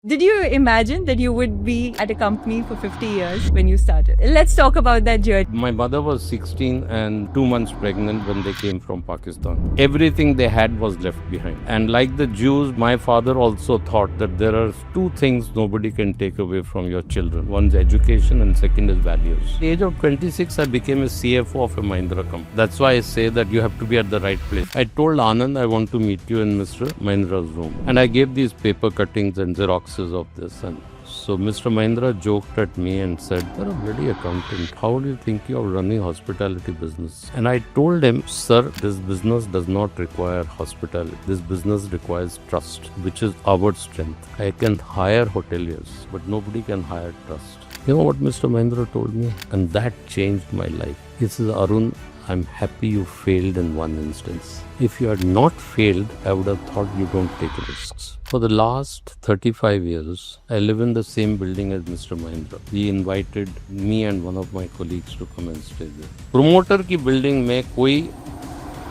Did you imagine that you would be at a company for 50 years when you started? Let's talk about that journey. My mother was 16 and 2 months pregnant when they came from Pakistan. Everything they had was left behind. And like the Jews, my father also thought that there are two things nobody can take away from your children. One is education and second is values. At the age of 26, I became a CFO of a Mahindra company. That's why I say that you have to be at the right place. I told Anand I want to meet you in Mr. Mahindra's room. And I gave these paper cuttings and Xeroxes of this. And so Mr. Mahindra joked at me and said, "You're a bloody accountant. How do you think you're running hospitality business?" And I told him, "Sir, this business does not require hospitality. This business requires trust, which is our strength. I can hire hoteliers, but nobody can hire trust." You know what Mr. Mahindra told me? And that changed my life. He says, "Arun, I'm happy you failed in one instance. If you had not failed, I would have thought you don't take risks." For the last 35 years, I live in the same building as Mr. Mahindra. He invited me and one of my colleagues to come and stay there. Promoter की building में कोई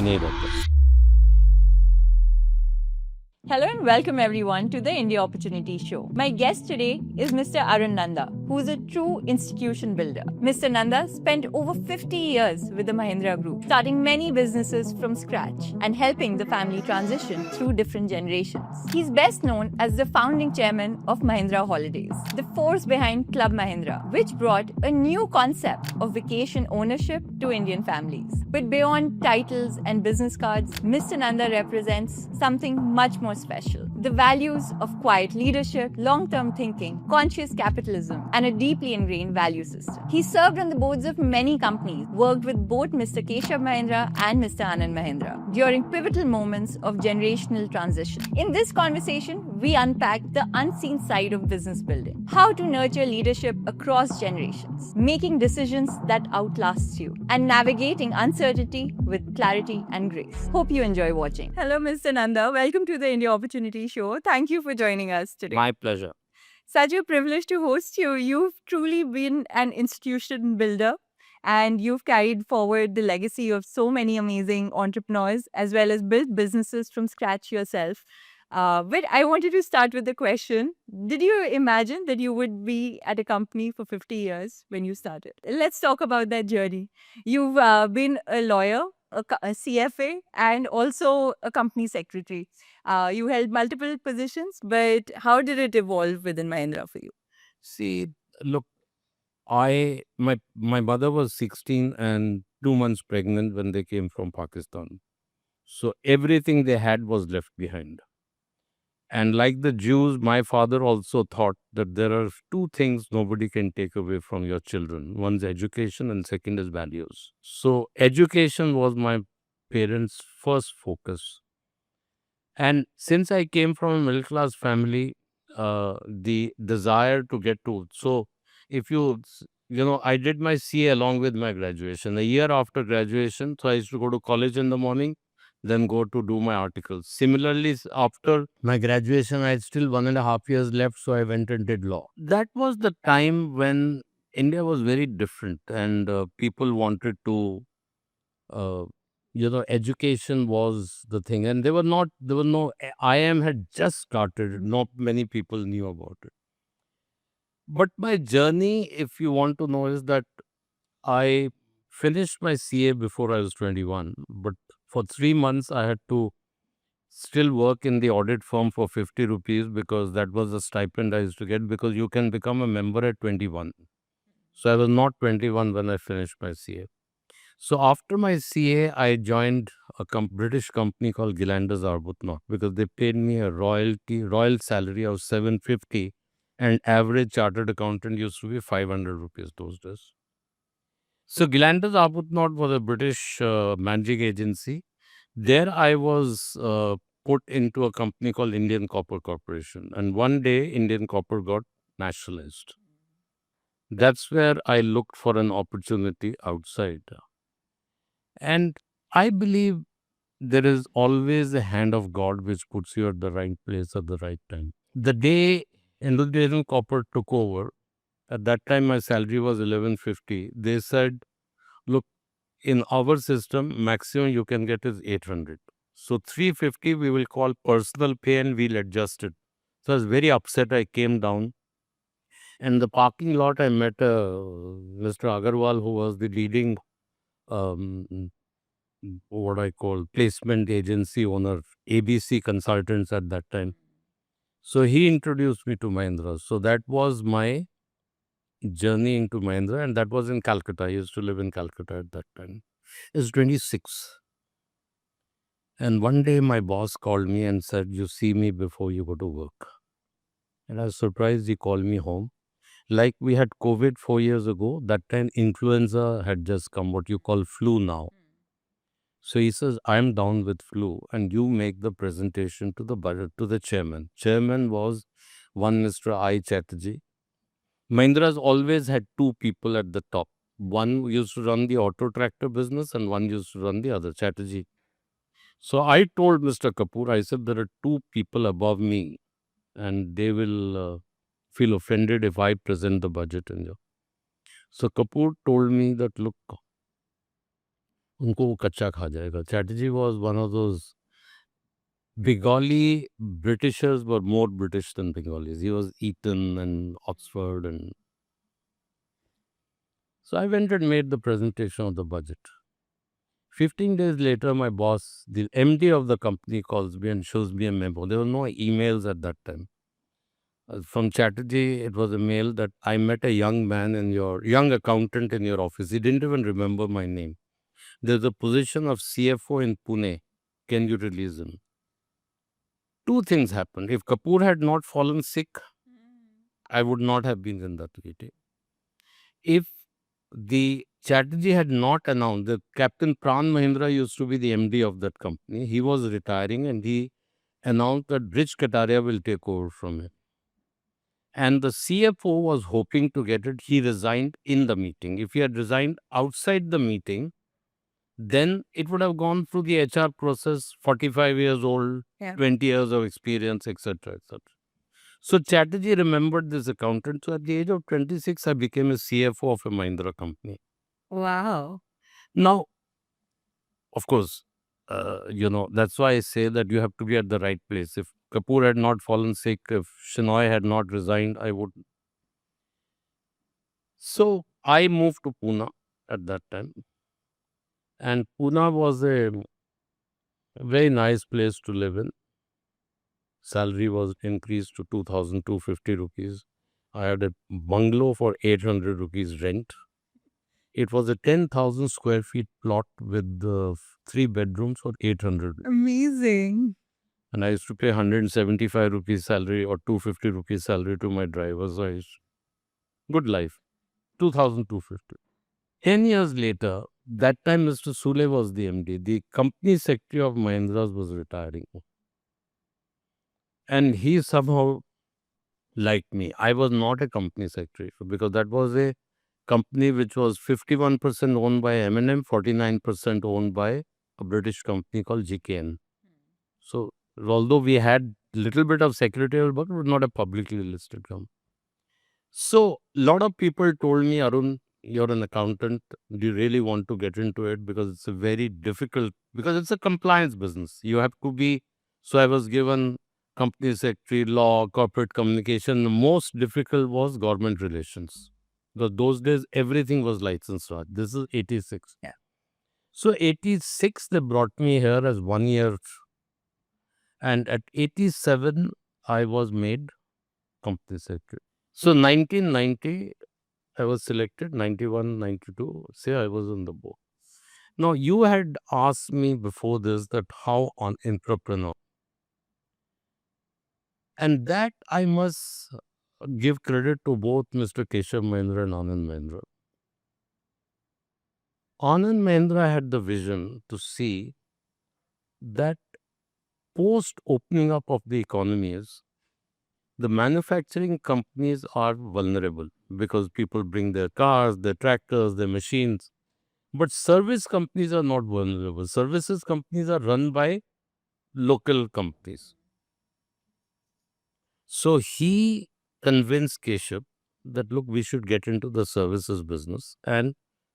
नहीं रहता. Hello and welcome everyone to the India Opportunity Show. My guest today is Mr. Arun Nanda, who is a true institution builder. Mr. Nanda spent over 50 years with the Mahindra Group, starting many businesses from scratch and helping the family transition through different generations. He's best known as the founding chairman of Mahindra Holidays, the force behind Club Mahindra, which brought a new concept of vacation ownership to Indian families. But beyond titles and business cards, Mr. Nanda represents something much more special: the values of quiet leadership, long-term thinking, conscious capitalism, and a deeply ingrained value system. He served on the boards of many companies, worked with both Mr. Keshav Mahindra and Mr. Anand Mahindra during pivotal moments of generational transition. In this conversation, we unpack the unseen side of business building, how to nurture leadership across generations, making decisions that outlast you, and navigating uncertainty with clarity and grace. Hope you enjoy watching. Hello, Mr. Nanda. Welcome to the India Opportunity Show. Thank you for joining us today. My pleasure. Such a privilege to host you. You've truly been an institution builder and you've carried forward the legacy of so many amazing entrepreneurs as well as built businesses from scratch yourself. But I wanted to start with the question: did you imagine that you would be at a company for 50 years when you started? Let's talk about that journey. You've been a lawyer, a CFA, and also a company secretary. You held multiple positions, but how did it evolve within Mahindra for you? See, look, my mother was 16 and 2 months pregnant when they came from Pakistan. So everything they had was left behind. And like the Jews, my father also thought that there are two things nobody can take away from your children. One's education and second is values. So education was my parents' first focus. And since I came from a middle class family, the desire to get to, so if I did my CA along with my graduation. A year after graduation, so I used to go to college in the morning, then go to do my articles. Similarly, after my graduation, I had still 1.5 years left, so I went and did law. That was the time when India was very different, and people wanted to, uh, education was the thing, and there were no. IIM had just started. Not many people knew about it. But my journey, if you want to know, is that I finished my CA before I was 21, but for 3 months I had to still work in the audit firm for 50 rupees because that was the stipend I used to get, because you can become a member at 21. So I was not 21 when I finished my CA. So after my CA, I joined a British company called Gillanders Arbuthnot because they paid me a royal salary of 750, and average chartered accountant used to be 500 rupees those days. So Gillanders Arbuthnot was a British managing agency. There I was put into a company called Indian Copper Corporation. And one day, Indian Copper got nationalized. That's where I looked for an opportunity outside. And I believe there is always a hand of God which puts you at the right place at the right time. The day Indian Copper took over, at that time my salary was 1150. They said, look, in our system, maximum you can get is 800. So 350 we will call personal pay and we'll adjust it. So I was very upset. I came down. And the parking lot, I met Mr. Agarwal, who was the leading, um, what I call placement agency owner, ABC Consultants at that time. So he introduced me to Mahindra. So that was my journey into Mahindra, and that was in Calcutta. I used to live in Calcutta at that time. I was 26. And one day my boss called me and said, "You see me before you go to work." And I was surprised he called me home. Like we had COVID 4 years ago, that time influenza had just come, what you call flu now. So he says, "I'm down with flu, and you make the presentation to the budget to the chairman." Chairman was one Mr. I. Chatterjee. Mahindra's always had two people at the top. One used to run the auto tractor business, and one used to run the other, Chatterjee. So I told Mr. Kapoor, I said, "There are two people above me, and they will feel offended if I present the budget." And so Kapoor told me that, "Look, उनको वो कच्चा खा जाएगा." Chatterjee was one of those Bengali Britishers were more British than Bengalis. He was Eton and Oxford, and so I went and made the presentation of the budget. 15 days later, my boss, the MD of the company, calls me and shows me a memo. There were no emails at that time. From Chatterjee, it was a mail that I met a young man in your young accountant in your office. He didn't even remember my name. There's a position of CFO in Pune. Can you release him? Two things happened. If Kapoor had not fallen sick, I would not have been in that meeting. If the Chatterjee had not announced that Captain Pran Mahindra used to be the MD of that company, he was retiring, and he announced that Rich Kataria will take over from him. And the CFO was hoping to get it. He resigned in the meeting. If he had resigned outside the meeting, then it would have gone through the HR process, 45 years old, 20 years of experience, etc., etc. So Chatterjee remembered this accountant. So at the age of 26, I became a CFO of a Mahindra company. Wow. Now, of course, that's why I say that you have to be at the right place. If Kapoor had not fallen sick, if Shenoy had not resigned, I would. So I moved to Pune at that time. And Pune was a very nice place to live in. Salary was increased to 2,250 rupees. I had a bungalow for 800 rupees rent. It was a 10,000 square feet plot with 3 bedrooms for 800. Amazing. And I used to pay 175 rupees salary or 250 rupees salary to my drivers. So good life. 2,250. 10 years later, that time Mr. Sule was the MD. The company secretary of Mahindra's was retiring. And he somehow liked me. I was not a company secretary because that was a company which was 51% owned by M&M, 49% owned by a British company called GKN. So although we had little bit of secretarial work, it was not a publicly listed company. So a lot of people told me, "Arun, you're an accountant. Do you really want to get into it? Because it's a very difficult, because it's a compliance business. You have to be." So I was given company secretary, law, corporate communication. The most difficult was government relations. Because those days, everything was licensed. This is 86. Yeah. So 86, they brought me here as 1 year. And at 87, I was made company secretary. So 1990, I was selected, 91, 92, say I was on the board. Now, you had asked me before this that how on entrepreneur. And that I must give credit to both Mr. Keshav Mahindra and Anand Mahindra. Anand Mahindra had the vision to see that post opening up of the economies, the manufacturing companies are vulnerable because people bring their cars, their tractors, their machines. But service companies are not vulnerable. Services companies are run by local companies. So he convinced Keshav that, look, we should get into the services business. And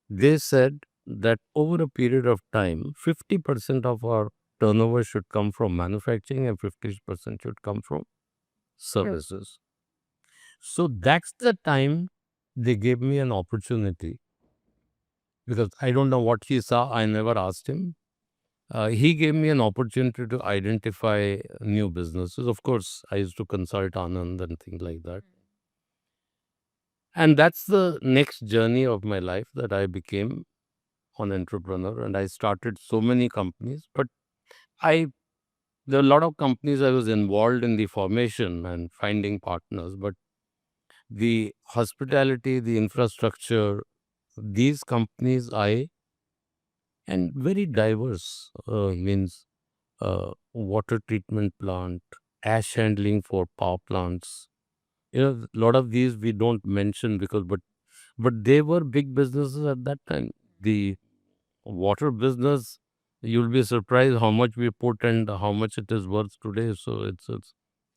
they said that over a period of time, 50% of our turnover should come from manufacturing and 50% should come from services. So that's the time they gave me an opportunity, because I don't know what he saw. I never asked him. He gave me an opportunity to identify new businesses. Of course, I used to consult Anand and things like that. And that's the next journey of my life, that I became an entrepreneur and I started so many companies. But I there are a lot of companies I was involved in the formation and finding partners, but the hospitality, the infrastructure, these companies and very diverse, means water treatment plant, ash handling for power plants. A lot of these we don't mention because, but they were big businesses at that time. The water business, you'll be surprised how much we put and how much it is worth today. So it's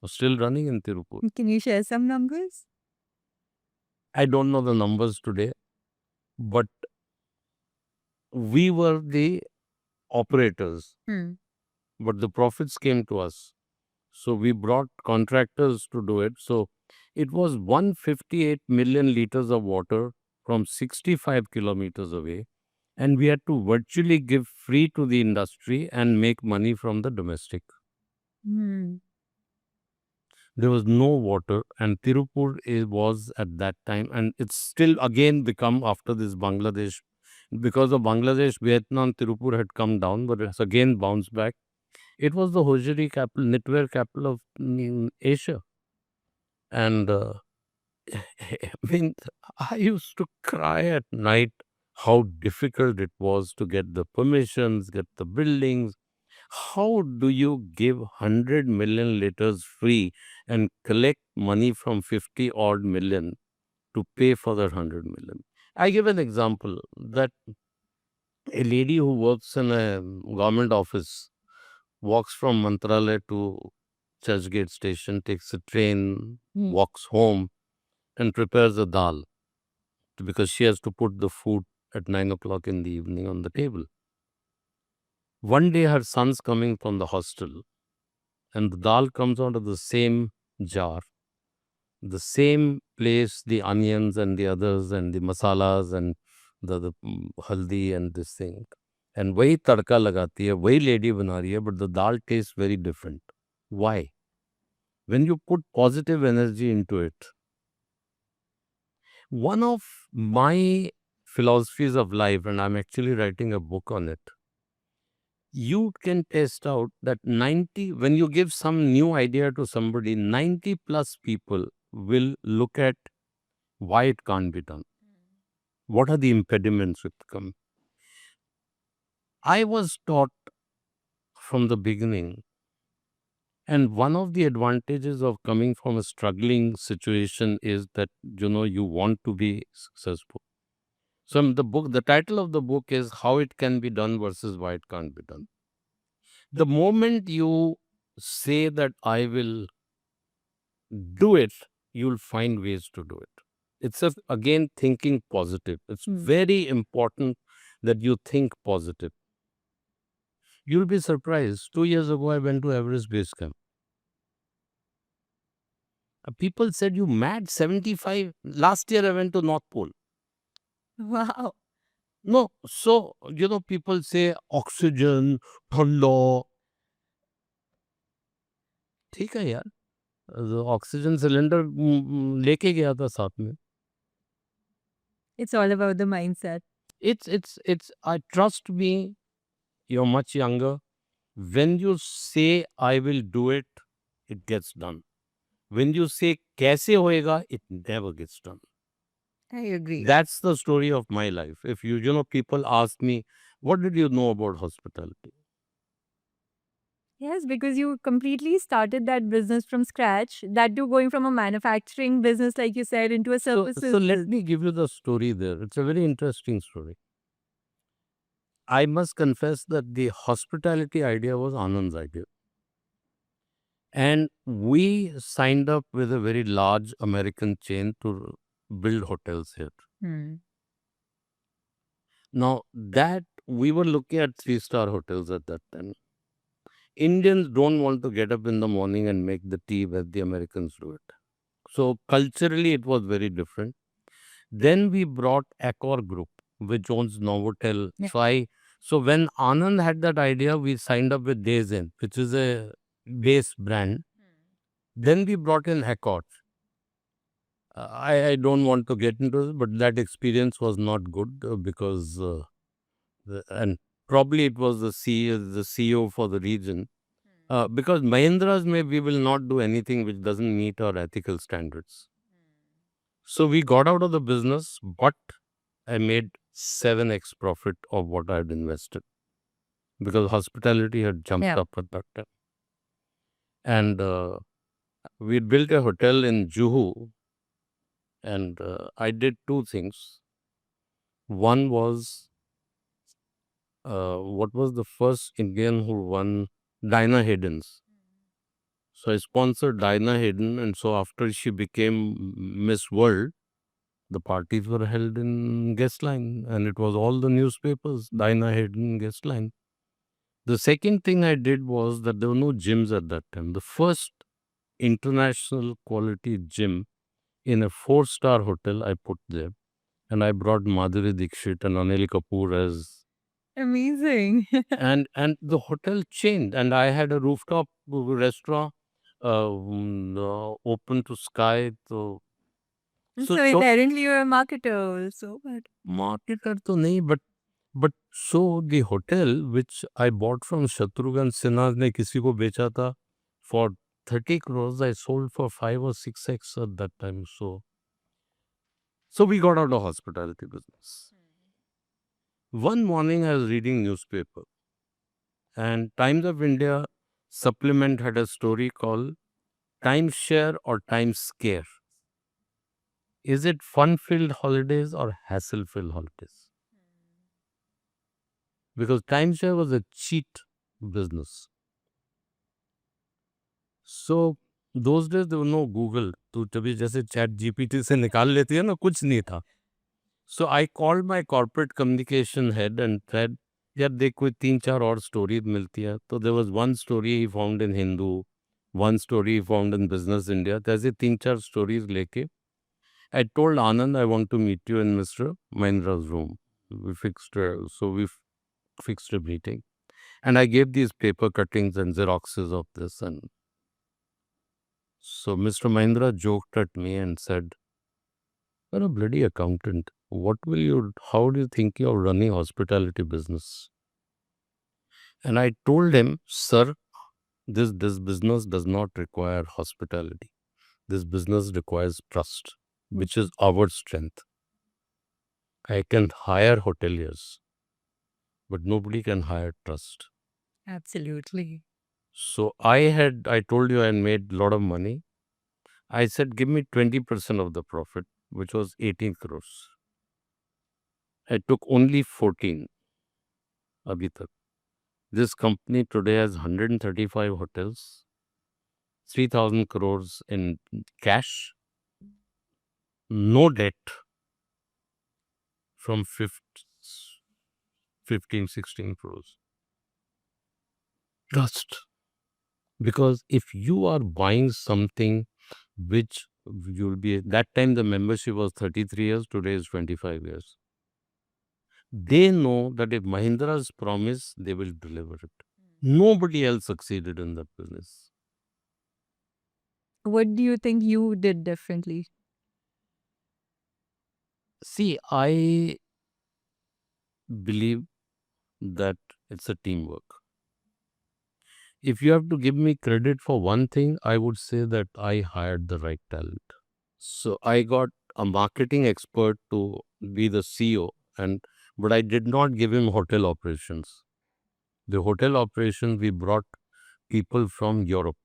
still running in Tirupur. Can you share some numbers? I don't know the numbers today, but we were the operators, but the profits came to us. So we brought contractors to do it. So it was 158 million liters of water from 65 kilometers away. And we had to virtually give free to the industry and make money from the domestic. There was no water, and Tirupur was at that time, and it's still again become after this Bangladesh. Because of Bangladesh, Vietnam, Tirupur had come down, but it's again bounced back. It was the hosiery capital, knitwear capital of Asia. And I mean, I used to cry at night how difficult it was to get the permissions, get the buildings. How do you give 100 million liters free and collect money from 50 odd million to pay for that 100 million? I give an example that a lady who works in a government office walks from Mantralaya to Churchgate station, takes a train, walks home, and prepares a dal because she has to put the food at 9 o'clock in the evening on the table. One day, her son's coming from the hostel, and the dal comes out of the same jar, the same place, the onions and the others, and the masalas and the haldi and this thing. And वही तड़का लगाती है, वही lady बना रही है, but the dal tastes very different. Why? When you put positive energy into it. One of my philosophies of life, and I'm actually writing a book on it, you can test out that 90, when you give some new idea to somebody, 90 plus people will look at why it can't be done. What are the impediments which come? I was taught from the beginning, and one of the advantages of coming from a struggling situation is that, you want to be successful. So the title of the book is How It Can Be Done versus Why It Can't Be Done. The moment you say that I will do it, you'll find ways to do it. It's again thinking positive. It's very important that you think positive. You'll be surprised. 2 years ago, I went to Everest Base Camp. People said, "You mad? 75? Last year, I went to North Pole." Wow. No, so, people say oxygen, thanda. ठीक है यार, oxygen cylinder लेके गया था साथ में. It's all about the mindset. It's I trust me, you're much younger. When you say I will do it, it gets done. When you say कैसे होएगा, it never gets done. I agree. That's the story of my life. If people ask me, what did you know about hospitality? Yes, because you completely started that business from scratch. That too, going from a manufacturing business, like you said, into a services. So let me give you the story there. It's a very interesting story. I must confess that the hospitality idea was Anand's idea. And we signed up with a very large American chain to build hotels here. Now, that we were looking at 3-star hotels at that time. Indians don't want to get up in the morning and make the tea where the Americans do it. So culturally, it was very different. Then we brought Accor Group, which owns Novotel. Yeah. So when Anand had that idea, we signed up with Days Inn, which is a base brand. Then we brought in Accor. I don't want to get into it, but that experience was not good because, and probably it was the CEO for the region. Because Mahindra's we will not do anything which doesn't meet our ethical standards. So we got out of the business, but I made 7x profit of what I had invested because hospitality had jumped Yeah. up at that time. And we built a hotel in Juhu, and I did two things. One was, what was the first Indian who won? Dinah Hayden's. So I sponsored Dinah Hayden, and so after she became Miss World, the parties were held in guest line, and it was all the newspapers, Dinah Hayden guest line. The second thing I did was that there were no gyms at that time. The first international quality gym in a 4-star hotel I put there, and I brought Madhuri Dixit and Anil Kapoor as Amazing. and the hotel changed, and I had a rooftop restaurant open to sky. So apparently you're a marketer also. But marketer to nahi, but so the hotel which I bought from Shatrughan Sinha ने किसी को बेचा था for 30 crores, I sold for 5 or 6x at that time. So we got out of hospitality business. One morning I was reading newspaper, and Times of India supplement had a story called Timeshare or Time Scare. Is it fun-filled holidays or hassle-filled holidays? Because timeshare was a cheat business. So those days there was no Google. तो तभी जैसे chat GPT से निकाल लेती है ना, कुछ नहीं था. So I called my corporate communication head and said, यार देख कोई 3-4 और stories मिलती है. तो there was one story he found in Hindu, one story he found in Business India. तो ऐसे 3-4 stories लेके I told Anand I want to meet you in Mr. Mahindra's room. We fixed a meeting, and I gave these paper cuttings and xeroxes of this, and so Mr. Mahindra joked at me and said, "You're a bloody accountant. How do you think you're running hospitality business?" And I told him, "Sir, this business does not require hospitality. This business requires trust, which is our strength. I can hire hoteliers, but nobody can hire trust." absolutely. So I told you I made a lot of money. I said, give me 20% of the profit, which was 18 crores. I took only 14 abhi tak. This company today has 135 hotels, 3,000 crores in cash, no debt from 15, 16 crores. Trust. Because if you are buying something which you'll be, that time the membership was 33 years, today is 25 years. They know that if Mahindra's promise, they will deliver it. Nobody else succeeded in that business. What do you think you did differently? See, I believe that it's a teamwork. If you have to give me credit for one thing, I would say that I hired the right talent. So I got a marketing expert to be the CEO, but I did not give him hotel operations. The hotel operations, we brought people from Europe,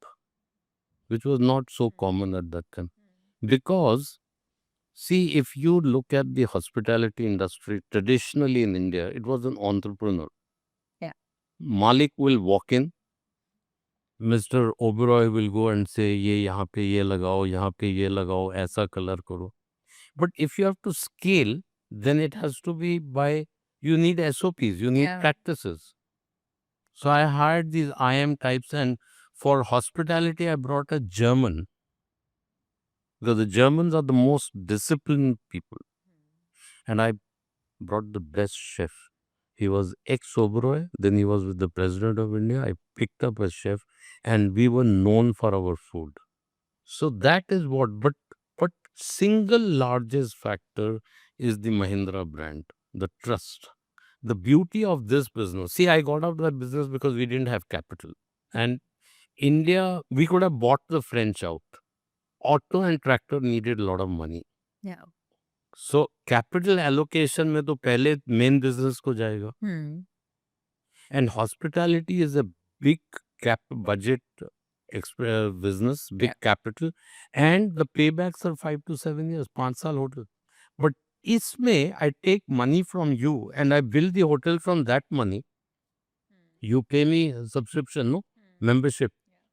which was not so common at that time. Because, see, if you look at the hospitality industry traditionally in India, it was an entrepreneur. Yeah. Malik will walk in, Mr. Oberoi will go and say, ये यहाँ पे ये लगाओ, यहाँ पे ये लगाओ, ऐसा color करो. But if you have to scale, then it has to be you need SOPs, you need Yeah. practices. So I hired these IM types, and for hospitality, I brought a German, because the Germans are the most disciplined people. And I brought the best chef. He was ex-Oberoi, then he was with the President of India. I picked up a chef, and we were known for our food. So that is but single largest factor is the Mahindra brand, the trust. The beauty of this business. See, I got out of that business because we didn't have capital. And India, we could have bought the French out. Auto and tractor needed a lot of money. Yeah. So capital allocation में तो पहले main business को जाएगा. And hospitality is a big budget business, big capital, and the paybacks are 5 to 7 years, 5 साल hotel. But इसमें I take money from you and I build the hotel from that money. You pay me subscription, no? Membership.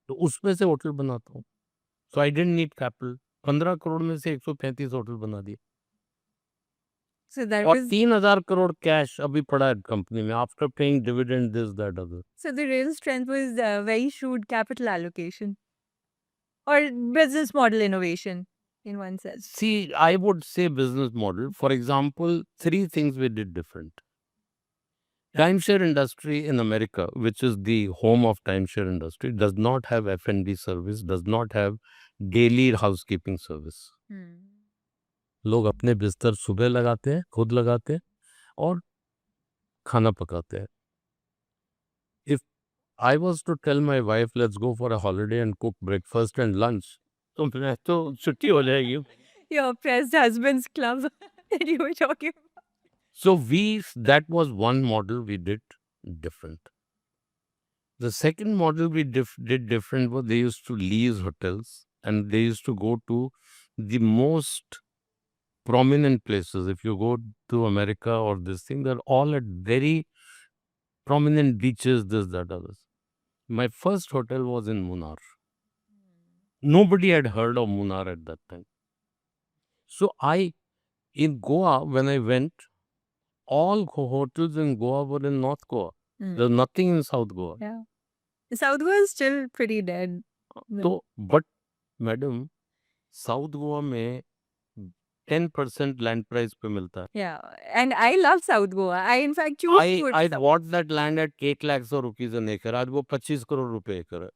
तो उसमें से hotel बनाता हूँ. So I didn't need capital. 15 crore में से 135 hotel बना दिए. So that और was 3,000 करोड़ कैश अभी पड़ा है कंपनी में after paying dividend this that other. so the real strength was very shrewd capital allocation or business model innovation in one sense. See, I would say business model. For example, 3 things we did different. Timeshare industry in America, which is the home of timeshare industry, does not have F&B service, does not have daily housekeeping service. लोग अपने बिस्तर सुबह लगाते हैं, खुद लगाते हैं और खाना पकाते हैं. If I was to tell my wife, let's go for a holiday and cook breakfast and lunch, तो मैं तो छुट्टी हो जाएगी. Your pressed husband's club that you were talking about. So that was one model we did different. The second model we did different was they used to lease hotels and they used to go to the most prominent places. If you go to America or this thing, they're all at very prominent beaches, this, that, others. My first hotel was in Munnar. Nobody had heard of Munnar at that time. So in Goa, when I went, all hotels in Goa were in North Goa. There's nothing in South Goa. Yeah. South Goa is still pretty dead. So, but madam, South Goa में 10% land price पे मिलता है. Yeah, and I love South Goa. I in fact choose to I bought that land at 8 lakhs of rupees an acre. आज वो 25 करोड़ रुपए एकड़ है.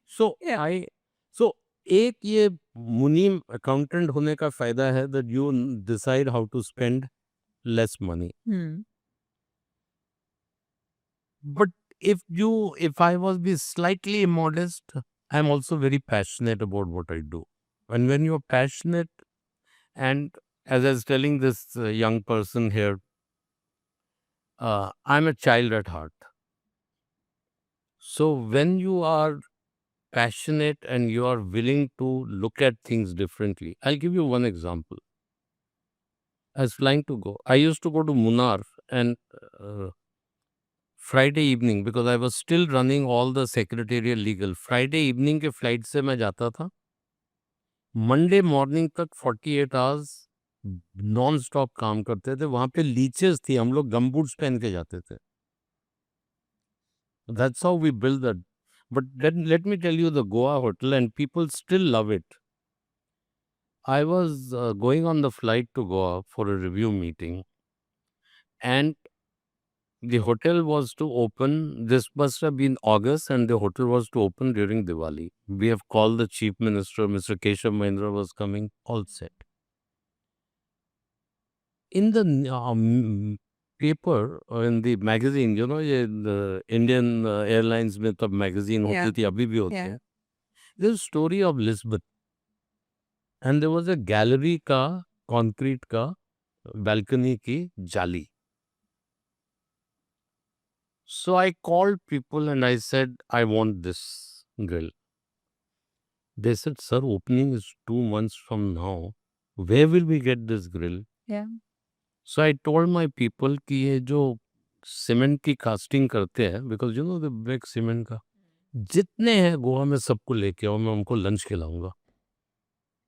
So Yeah. so एक ये मुनीम accountant होने का फायदा है that you decide how to spend less money. But if I was be slightly immodest, I'm also very passionate about what I do. And when you're passionate, and as I was telling this young person here, I'm a child at heart. So when you are passionate and you are willing to look at things differently, I'll give you one example. I was flying to go. I used to go to Munnar and Friday evening, because I was still running all the secretarial legal. Friday evening के flight से मैं जाता था. Monday morning तक 48 hours non stop काम करते थे. वहां पे लीचेस थी, हम लोग गमबूट्स पहन के जाते थे. That's how we built that. But let me tell you the Goa hotel, and people still love it. I was going on the flight to Goa for a review meeting, and the hotel was to open. This must have been August, and the hotel was to open during Diwali. We have called the Chief Minister, Mr. Keshav Mahindra was coming, all set. In the paper or in the magazine, you know, the Indian Airlines में तब magazine होती थी, अभी भी होती है. There's a story of Lisbon. And there was a gallery का, concrete का, balcony की जाली. So I called people and I said, I want this grill. They said, sir, opening is 2 months from now. Where will we get this grill? Yeah. So I told my people कि ये जो cement की casting करते हैं, because you know the big cement का, जितने हैं गोवा में सबको लेके आओ, मैं उनको लंच खिलाऊंगा.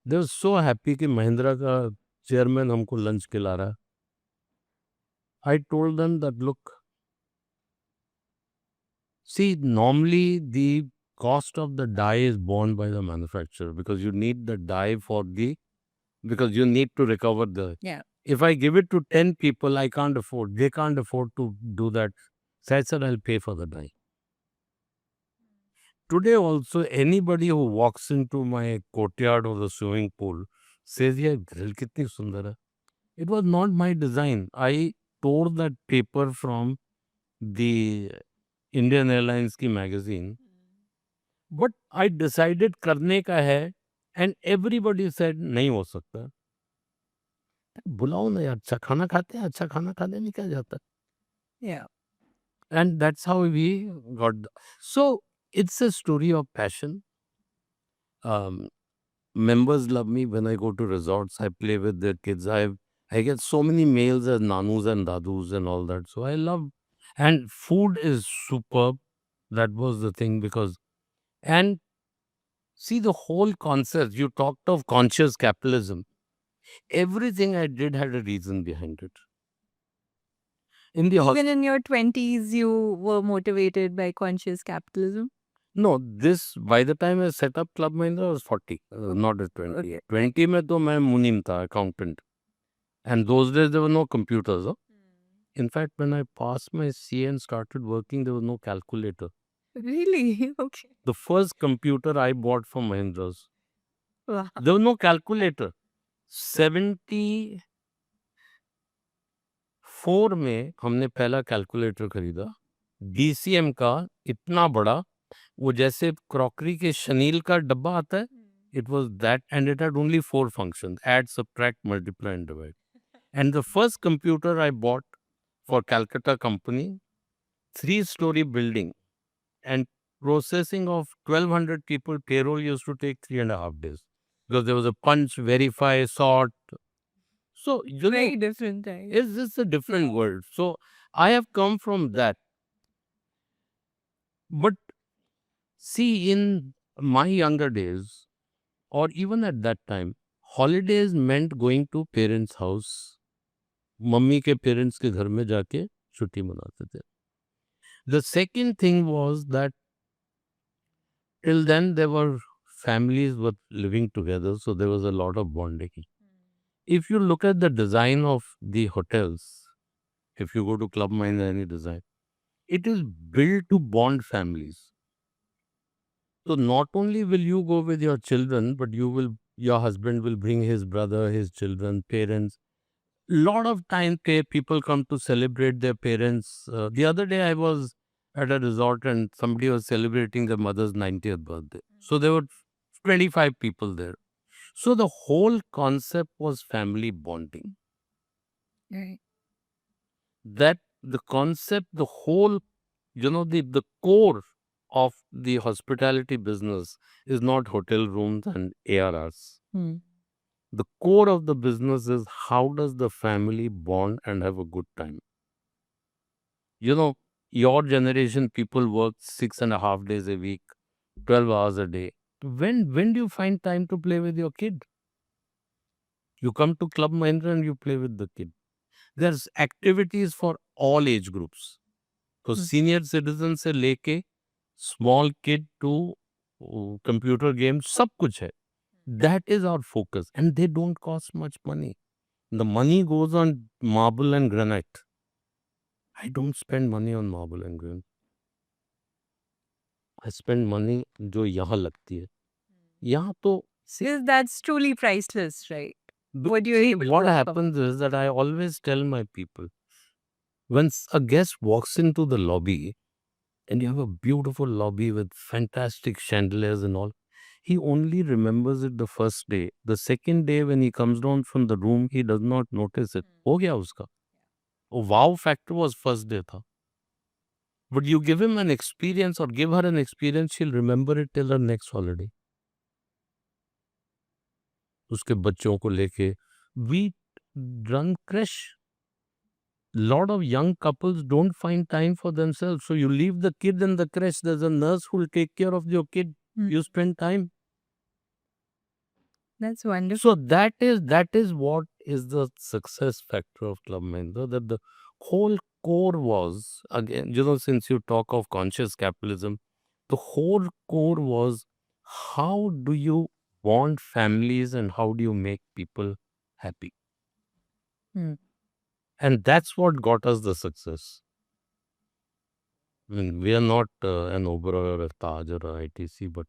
They were so happy कि महिंद्रा का चेयरमैन हमको लंच खिला रहा है. I told them that look, See, normally the cost of the die is borne by the manufacturer because you need the die because you need to recover the. Yeah. If I give it to 10 people, I can't afford, they can't afford to do that. So I said, I'll pay for the die. Today also, anybody who walks into my courtyard or the swimming pool says, yeah, grill kitni sundar hai. It was not my design. I tore that paper from the Indian Airlines की magazine. But I decided करने का है and everybody said नहीं हो सकता. बुलाओ ना यार, अच्छा खाना खाते हैं, अच्छा खाना खाने में क्या जाता है? Yeah. And that's how we got. So it's a story of passion. Members love me when I go to resorts. I play with their kids. I get so many mails as nanus and dadus and all that. So I love, and food is superb. That was the thing because, and see the whole concept. You talked of conscious capitalism. Everything I did had a reason behind it. In the Even in your 20s, you were motivated by conscious capitalism. No, this by the time I set up Club Mahindra, I was 40, not at 20. Okay. 20 mein to main munim tha, accountant. And those days there were no computers. Huh? In fact, when I passed my CA and started working, there was no calculator. Really? Okay. The first computer I bought from Mahindra's, Wow. there was no calculator. 74 में हमने पहला calculator खरीदा, DCM का इतना बड़ा, वो जैसे crockery के शनील का डब्बा आता है. It was that, and it had only 4 functions: add, subtract, multiply, and divide. And the first computer I bought for Calcutta company, 3-story building, and processing of 1,200 people payroll used to take 3.5 days because there was a punch, verify, sort. So, Very different time. It's just a different world. So, I have come from that. But see, in my younger days, or even at that time, holidays meant going to parents' house. Mummy के parents के घर में जाके छुट्टी मनाते थे. The second thing was that till then there were families were living together, so there was a lot of bonding. If you look at the design of the hotels, if you go to Club Mahindra, any design, it is built to bond families. So not only will you go with your children, but your husband will bring his brother, his children, parents. Lot of time people come to celebrate their parents. The other day I was at a resort and somebody was celebrating their mother's 90th birthday. So there were 25 people there. So the whole concept was family bonding. Right. That the concept, the whole, the core of the hospitality business is not hotel rooms and ARRs. The core of the business is how does the family bond and have a good time. Your generation, people work 6.5 days a week, 12 hours a day. When do you find time to play with your kid? You come to Club Mahindra and you play with the kid. There's activities for all age groups. So senior citizens से लेके small kid to computer games, सब कुछ है. That is our focus, and they don't cost much money. The money goes on marble and granite. I don't spend money on marble and granite. I spend money जो यहाँ लगती है. यहाँ तो That's truly priceless, right? What happens is that I always tell my people, when a guest walks into the lobby and you have a beautiful lobby with fantastic chandeliers and all, he only remembers it the first day. The second day when he comes down from the room, he does not notice it. हो गया उसका. Oh, wow factor was first day tha. But you give him an experience or give her an experience, she'll remember it till her next holiday. उसके बच्चों को लेके, we run creche. Lot of young couples don't find time for themselves. So you leave the kid in the creche. There's a nurse who will take care of your kid. You spend time. That's wonderful. So that is what is the success factor of Club Mahindra. That the whole core was, again, since you talk of conscious capitalism, the whole core was, how do you bond families and how do you make people happy? Hmm. And that's what got us the success. I mean, we are not an Oberoi or a Taj or a ITC, but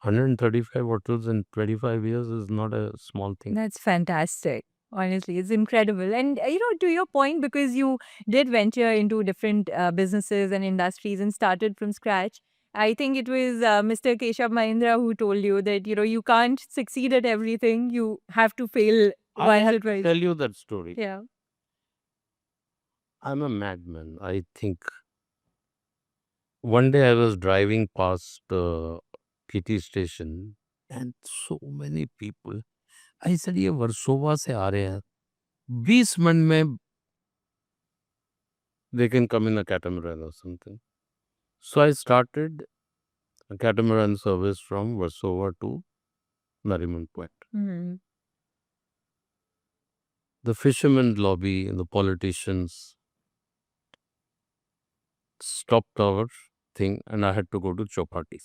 135 hotels in 25 years is not a small thing. That's fantastic. Honestly, it's incredible. And, to your point, because you did venture into different businesses and industries and started from scratch, I think it was Mr. Keshav Mahindra who told you that, you can't succeed at everything. You have to fail I once or have to twice. tell you that story. Yeah. I'm a madman. I think one day I was driving past the PT station and so many people. I said, ये वर्सोवा से आ रहे हैं 20 minute में they can come in a catamaran or something. So I started a catamaran service from Warsaw to Nariman Point. Hmm. The fishermen lobby and the politicians stopped our thing and I had to go to Chowpatty.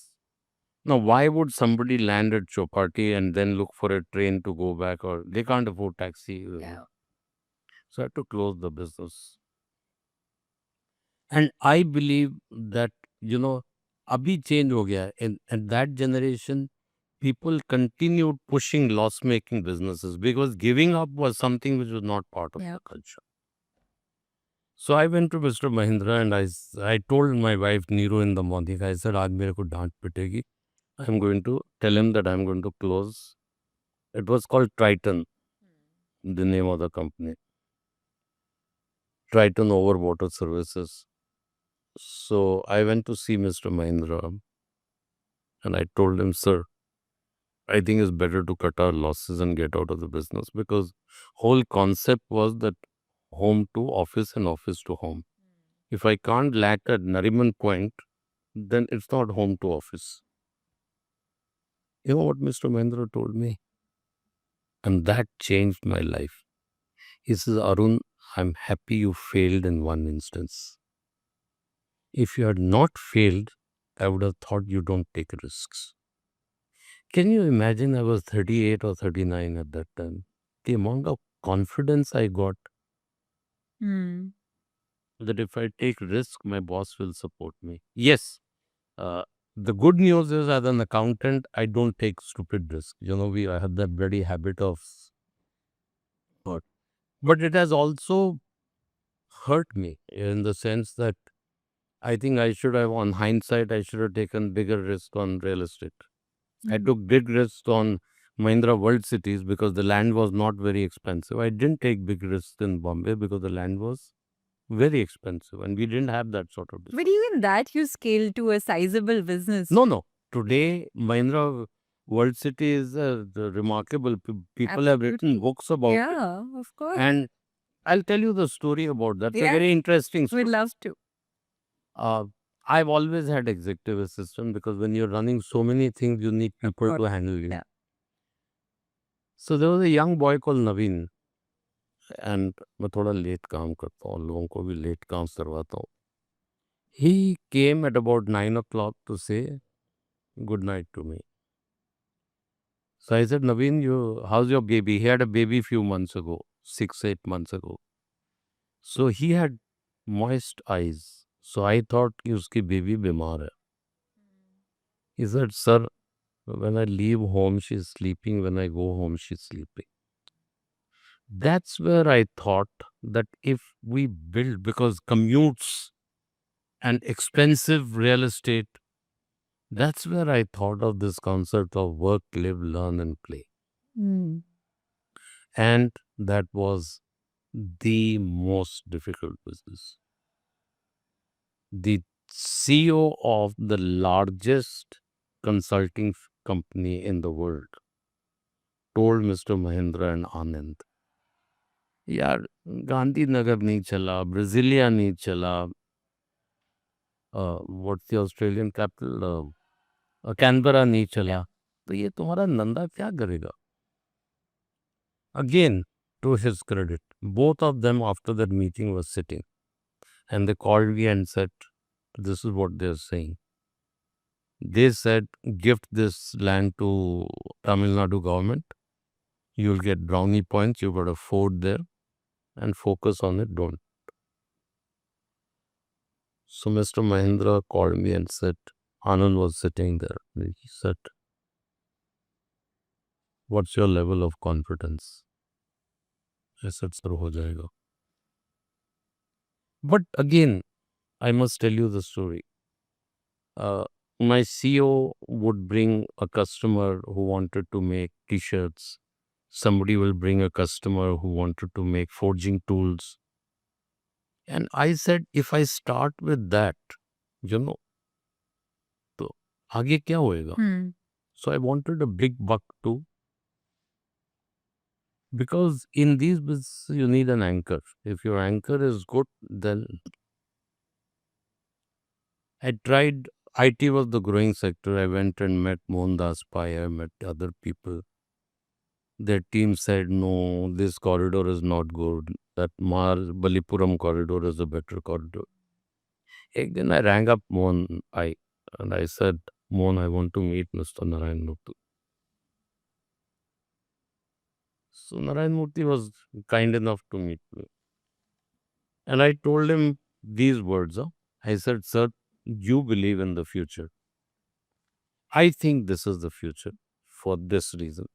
Now, why would somebody land at Chowpatty and then look for a train to go back, or they can't afford taxi? Yeah. So I had to close the business. And I believe that, abhi change ho gaya. And that generation, people continued pushing loss-making businesses because giving up was something which was not part of Yeah. the culture. So I went to Mr. Mahindra and I told my wife Neeru in the morning, I said, aaj mere ko daant pitegi. I'm going to tell him that I'm going to close. It was called Triton, the name of the company. Triton Overwater Services. So I went to see Mr. Mahindra and I told him, sir, I think it's better to cut our losses and get out of the business, because whole concept was that home to office and office to home. If I can't land at Nariman Point, then it's not home to office. You know what Mr. Mahindra told me? And that changed my life. He says, Arun, I'm happy you failed in one instance. If you had not failed, I would have thought you don't take risks. Can you imagine? I was 38 or 39 at that time. The amount of confidence I got Hmm. that if I take risk, my boss will support me. Yes, the good news is, as an accountant, I don't take stupid risks. I have that bloody habit of. But it has also hurt me in the sense that I think I should have, on hindsight, I should have taken bigger risk on real estate. I took big risks on Mahindra World Cities because the land was not very expensive. I didn't take big risks in Bombay because the land was very expensive and we didn't have that sort of But business. even that you scaled to a sizable business. No. Today, Mahindra World City is remarkable. People have written Absolutely. books about it. Yeah, of course. And I'll tell you the story about that. It's a Yeah. very interesting story. We'd love to. I've always had executive assistant because when you're running so many things, you need people to handle you. Yeah. So there was a young boy called Naveen, and मैं थोड़ा late काम करता हूँ, लोगों को भी late काम करवाता हूँ. He came at about 9 o'clock to say good night to me. So I said, Naveen, how's your baby? He had a baby a few months ago, 6-8 months ago. So he had moist eyes. So I thought कि उसकी baby बीमार है. He said, sir, when I leave home, she's sleeping. When I go home, she's sleeping. That's where I thought that if we build, because commutes and expensive real estate, that's where I thought of this concept of work, live, learn, and play. Hmm. And that was the most difficult business. The CEO of the largest consulting company in the world told Mr. Mahindra and Anand, यार गांधीनगर नहीं चला, Brasilia नहीं चला, what's the Australian capital, Canberra नहीं चला, तो ये तुम्हारा नंदा क्या करेगा? Again, to his credit, both of them after that meeting was sitting. And they called me and said, this is what they're saying. They said, gift this land to Tamil Nadu government. You'll get brownie points. You've got a fort there and focus on it. Don't. So Mr. Mahindra called me and said, Anand was sitting there. He said, what's your level of confidence? I said, sir, ho jayega. But again, I must tell you the story. My CEO would bring a customer who wanted to make t-shirts. Somebody will bring a customer who wanted to make forging tools. And I said, if I start with that, तो आगे क्या होएगा? So I wanted a big buck too. Because in these business, you need an anchor. If your anchor is good, then I tried. IT was the growing sector. I went and met Mohandas Pai. I met other people. Their team said, no, this corridor is not good. That Balipuram corridor is a better corridor. Then I rang up Mohan and I said, Mohan, I want to meet Mr. Narayan Murthy. So Narayan Murthy was kind enough to meet me. And I told him these words. I said, sir, you believe in the future. I think this is the future for this reason.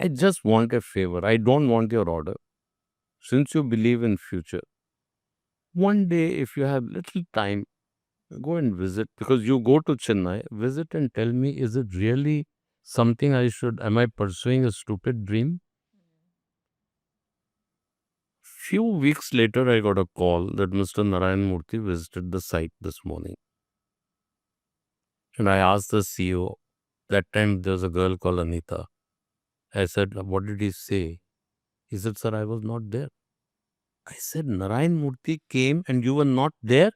I just want a favor. I don't want your order. Since you believe in future, one day if you have little time, go and visit, because you go to Chennai, visit and tell me, is it really something am I pursuing a stupid dream? Few weeks later, I got a call that Mr. Narayan Murthy visited the site this morning. And I asked the CEO, that time there was a girl called Anita. I said, what did he say? He said, sir, I was not there. I said, Narayan Murthy came and you were not there?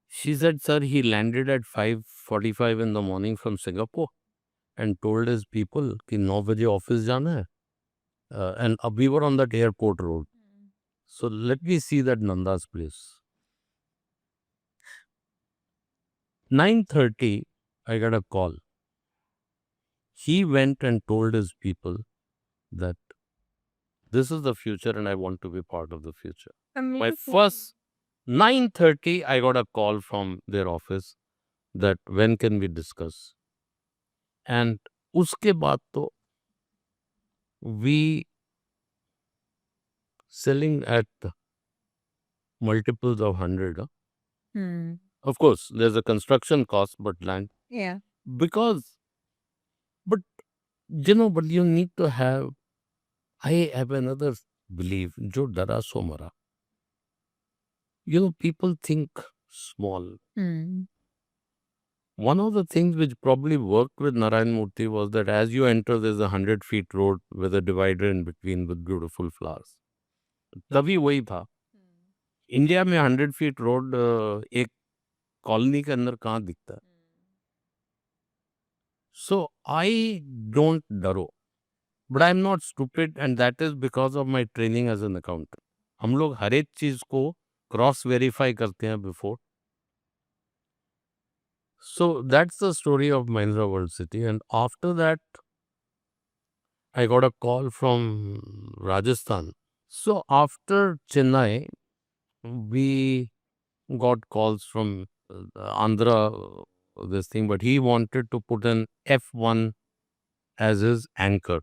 She said, sir, he landed at 5:45 in the morning from Singapore and told his people कि 9 बजे office जाना है. And we were on that airport road. So let me see that Nanda's place. 9:30, I got a call. He went and told his people that this is the future and I want to be part of the future. My first 9:30, I got a call from their office that when can we discuss. And uske baad to we selling at multiples of 100. Of course, there's a construction cost, but land. Yeah. But you need to have, I have another belief, jo dara so mara. People think small. One of the things which probably worked with Narayan Murthy was that as you enter, there's a 100 feet road with a divider in between with beautiful flowers. तभी वही था. India में 100 feet road एक colony के अंदर कहाँ दिखता है? So I don't डरो, but I'm not stupid, and that is because of my training as an accountant. हम लोग हर एक चीज को क्रॉस वेरीफाई करते हैं before. So that's the story of Mahindra World City. And after that, I got a call from Rajasthan. So after Chennai, we got calls from Andhra, this thing, but he wanted to put an F1 as his anchor.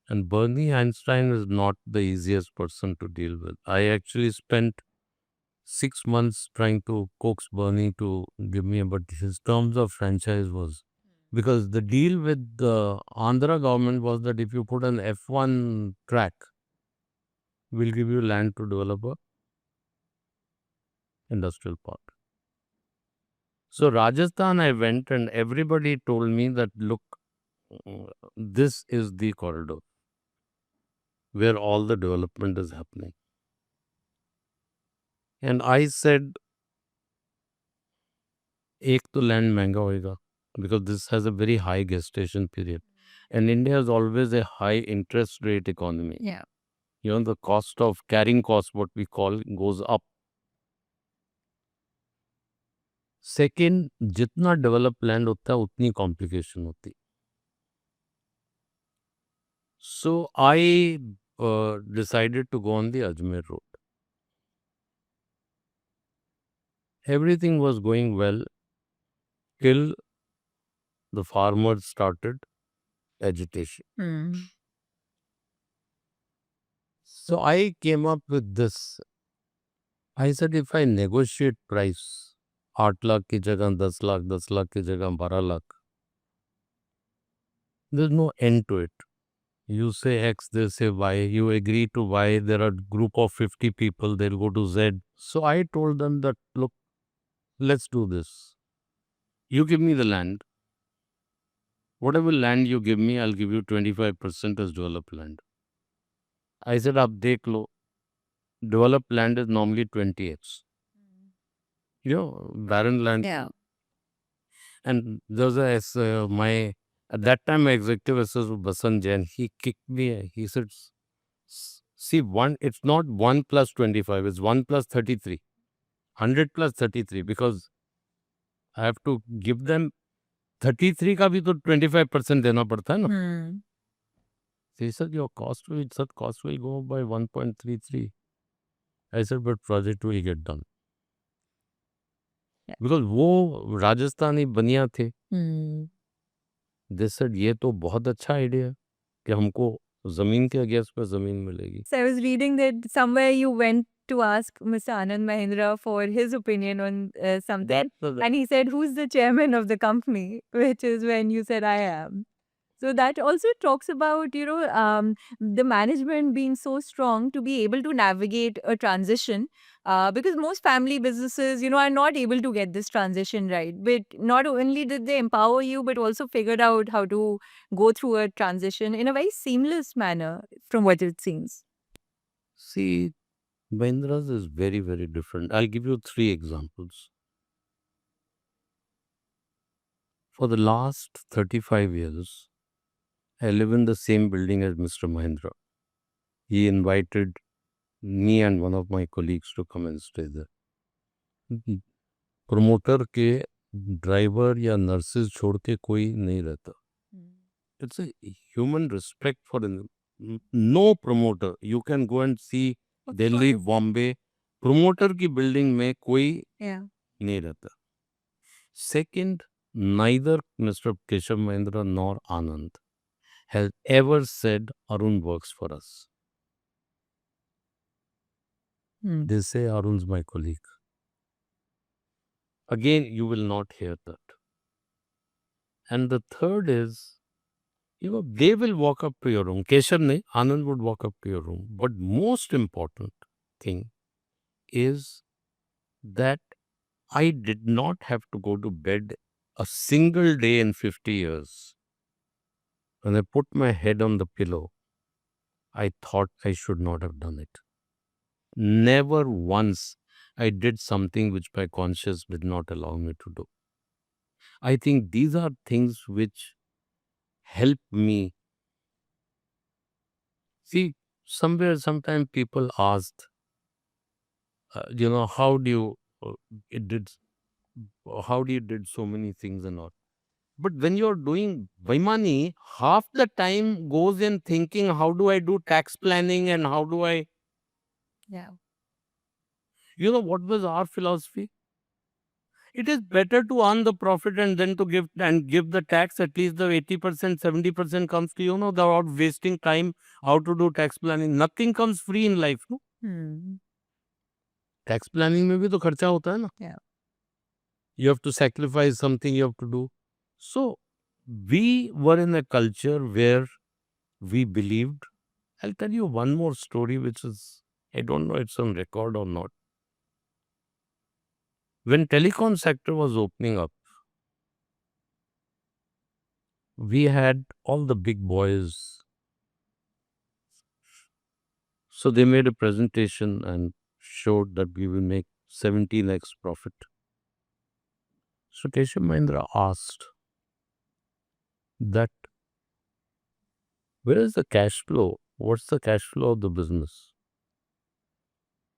And Bernie Einstein is not the easiest person to deal with. I actually spent 6 months trying to coax Bernie to give me, but his terms of franchise was, because the deal with the Andhra government was that if you put an F1 track, we'll give you land to develop a industrial park. So Rajasthan, I went and everybody told me that, look, this is the corridor where all the development is happening. And I said, एक तो land महंगा होएगा, because this has a very high gestation period. And India is always a high interest rate economy. Yeah. the cost of carrying cost, what we call, goes up. Second, जितना develop land होता है उतनी complication होती. So I decided to go on the Ajmer road. Everything was going well till the farmers started agitation. So I came up with this. I said, if I negotiate price, 8 lakh की जगह 10 lakh, 10 lakh की जगह 12 lakh, there's no end to it. You say X, they say Y. You agree to Y. There are group of 50 people. They'll go to Z. So I told them that, look, let's do this. You give me the land. Whatever land you give me, I'll give you 25% as developed land. I said, up dekh lo. Developed land is normally 20x. Barren land. Yeah. And there's at that time, my executive assistant was Basant Jain. He kicked me. He said, see, it's not 1 plus 25, it's 1 plus 33. 100 plus 33, because I have to give them 33 का भी तो 25% देना पड़ता है ना. He said, your cost will go up by 1.33. I said, but project will get done. Yeah. Because वो राजस्थानी बनिया थे. They said, ये तो बहुत अच्छा आइडिया है कि हमको जमीन के अगेंस्ट पे जमीन मिलेगी. So I was reading that somewhere you went to ask Mr. Anand Mahindra for his opinion on something. And he said, who's the chairman of the company? Which is when you said, I am. So that also talks about, the management being so strong to be able to navigate a transition. Because most family businesses, are not able to get this transition right. But not only did they empower you, but also figured out how to go through a transition in a very seamless manner, from what it seems. See, Mahindra's is very, very different. I'll give you 3 examples. For the last 35 years, I live in the same building as Mr. Mahindra. He invited me and one of my colleagues to come and stay there. Promoter के driver या nurses छोड़ के कोई नहीं रहता. It's a human respect for no promoter. You can go and see Delhi, Bombay. Promoter की building में कोई नहीं रहता. Second, neither Mr. Keshav Mahindra nor Anand has ever said Arun works for us. They say Arun's my colleague. Again, you will not hear that. And the third is, they will walk up to your room. Keshav ne, Anand would walk up to your room. But most important thing is that I did not have to go to bed a single day in 50 years. When I put my head on the pillow, I thought I should not have done it. Never once I did something which my conscience did not allow me to do. I think these are things which help me. See, sometimes people asked, how do you did so many things and all. But when you're doing Vaimani, half the time goes in thinking, how do I do tax planning and how do I... Yeah. What was our philosophy? It is better to earn the profit and then to give the tax. At least the 80%, 70% comes to you, without wasting time how to do tax planning. Nothing comes free in life. No? Tax planning में भी तो खर्चा होता है ना. Yeah. You have to sacrifice something, you have to do. So, we were in a culture where we believed. I'll tell you one more story, which is, I don't know it's on record or not. When telecom sector was opening up, we had all the big boys. So they made a presentation and showed that we will make 17x profit. So Keshav Mahindra asked that, where is the cash flow what's the cash flow of the business?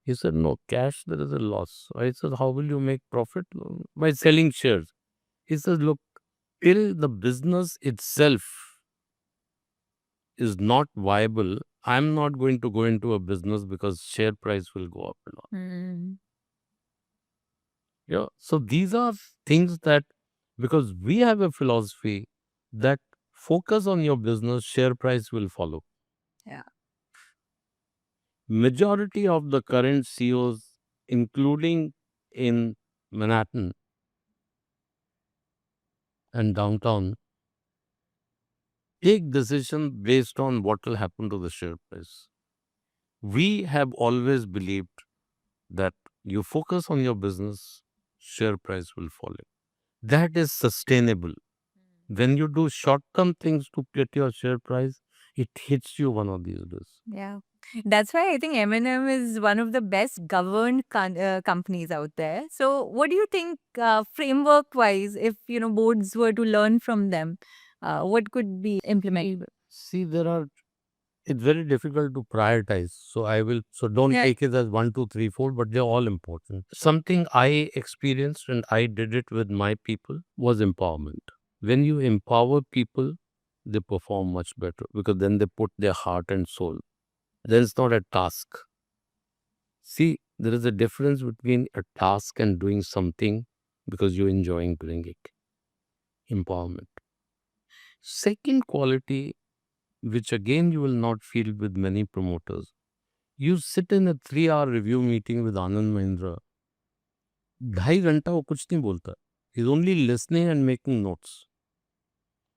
He said, no, cash, there is a loss. I said, how will you make profit? By selling shares. He says, look, till the business itself is not viable, I'm not going to go into a business because share price will go up and down. Yeah. So these are things that, because we have a philosophy that focus on your business, share price will follow. Yeah. Majority of the current CEOs, including in Manhattan and downtown, take decisions based on what will happen to the share price. We have always believed that you focus on your business, share price will follow. That is sustainable. When you do short-term things to get your share price, it hits you one of these days. Yeah. That's why I think M&M is one of the best governed companies out there. So, what do you think, framework-wise, if boards were to learn from them, what could be implemented? See, it's very difficult to prioritize. So don't Yeah. take it as 1, 2, 3, 4, but they're all important. Something I experienced and I did it with my people was empowerment. When you empower people, they perform much better because then they put their heart and soul. Then it's not a task. See, there is a difference between a task and doing something because you're enjoying doing it. Empowerment. Second quality, which again you will not feel with many promoters. You sit in a 3-hour review meeting with Anand Mahindra. 2.5 घंटा वो कुछ नहीं बोलता. He's only listening and making notes.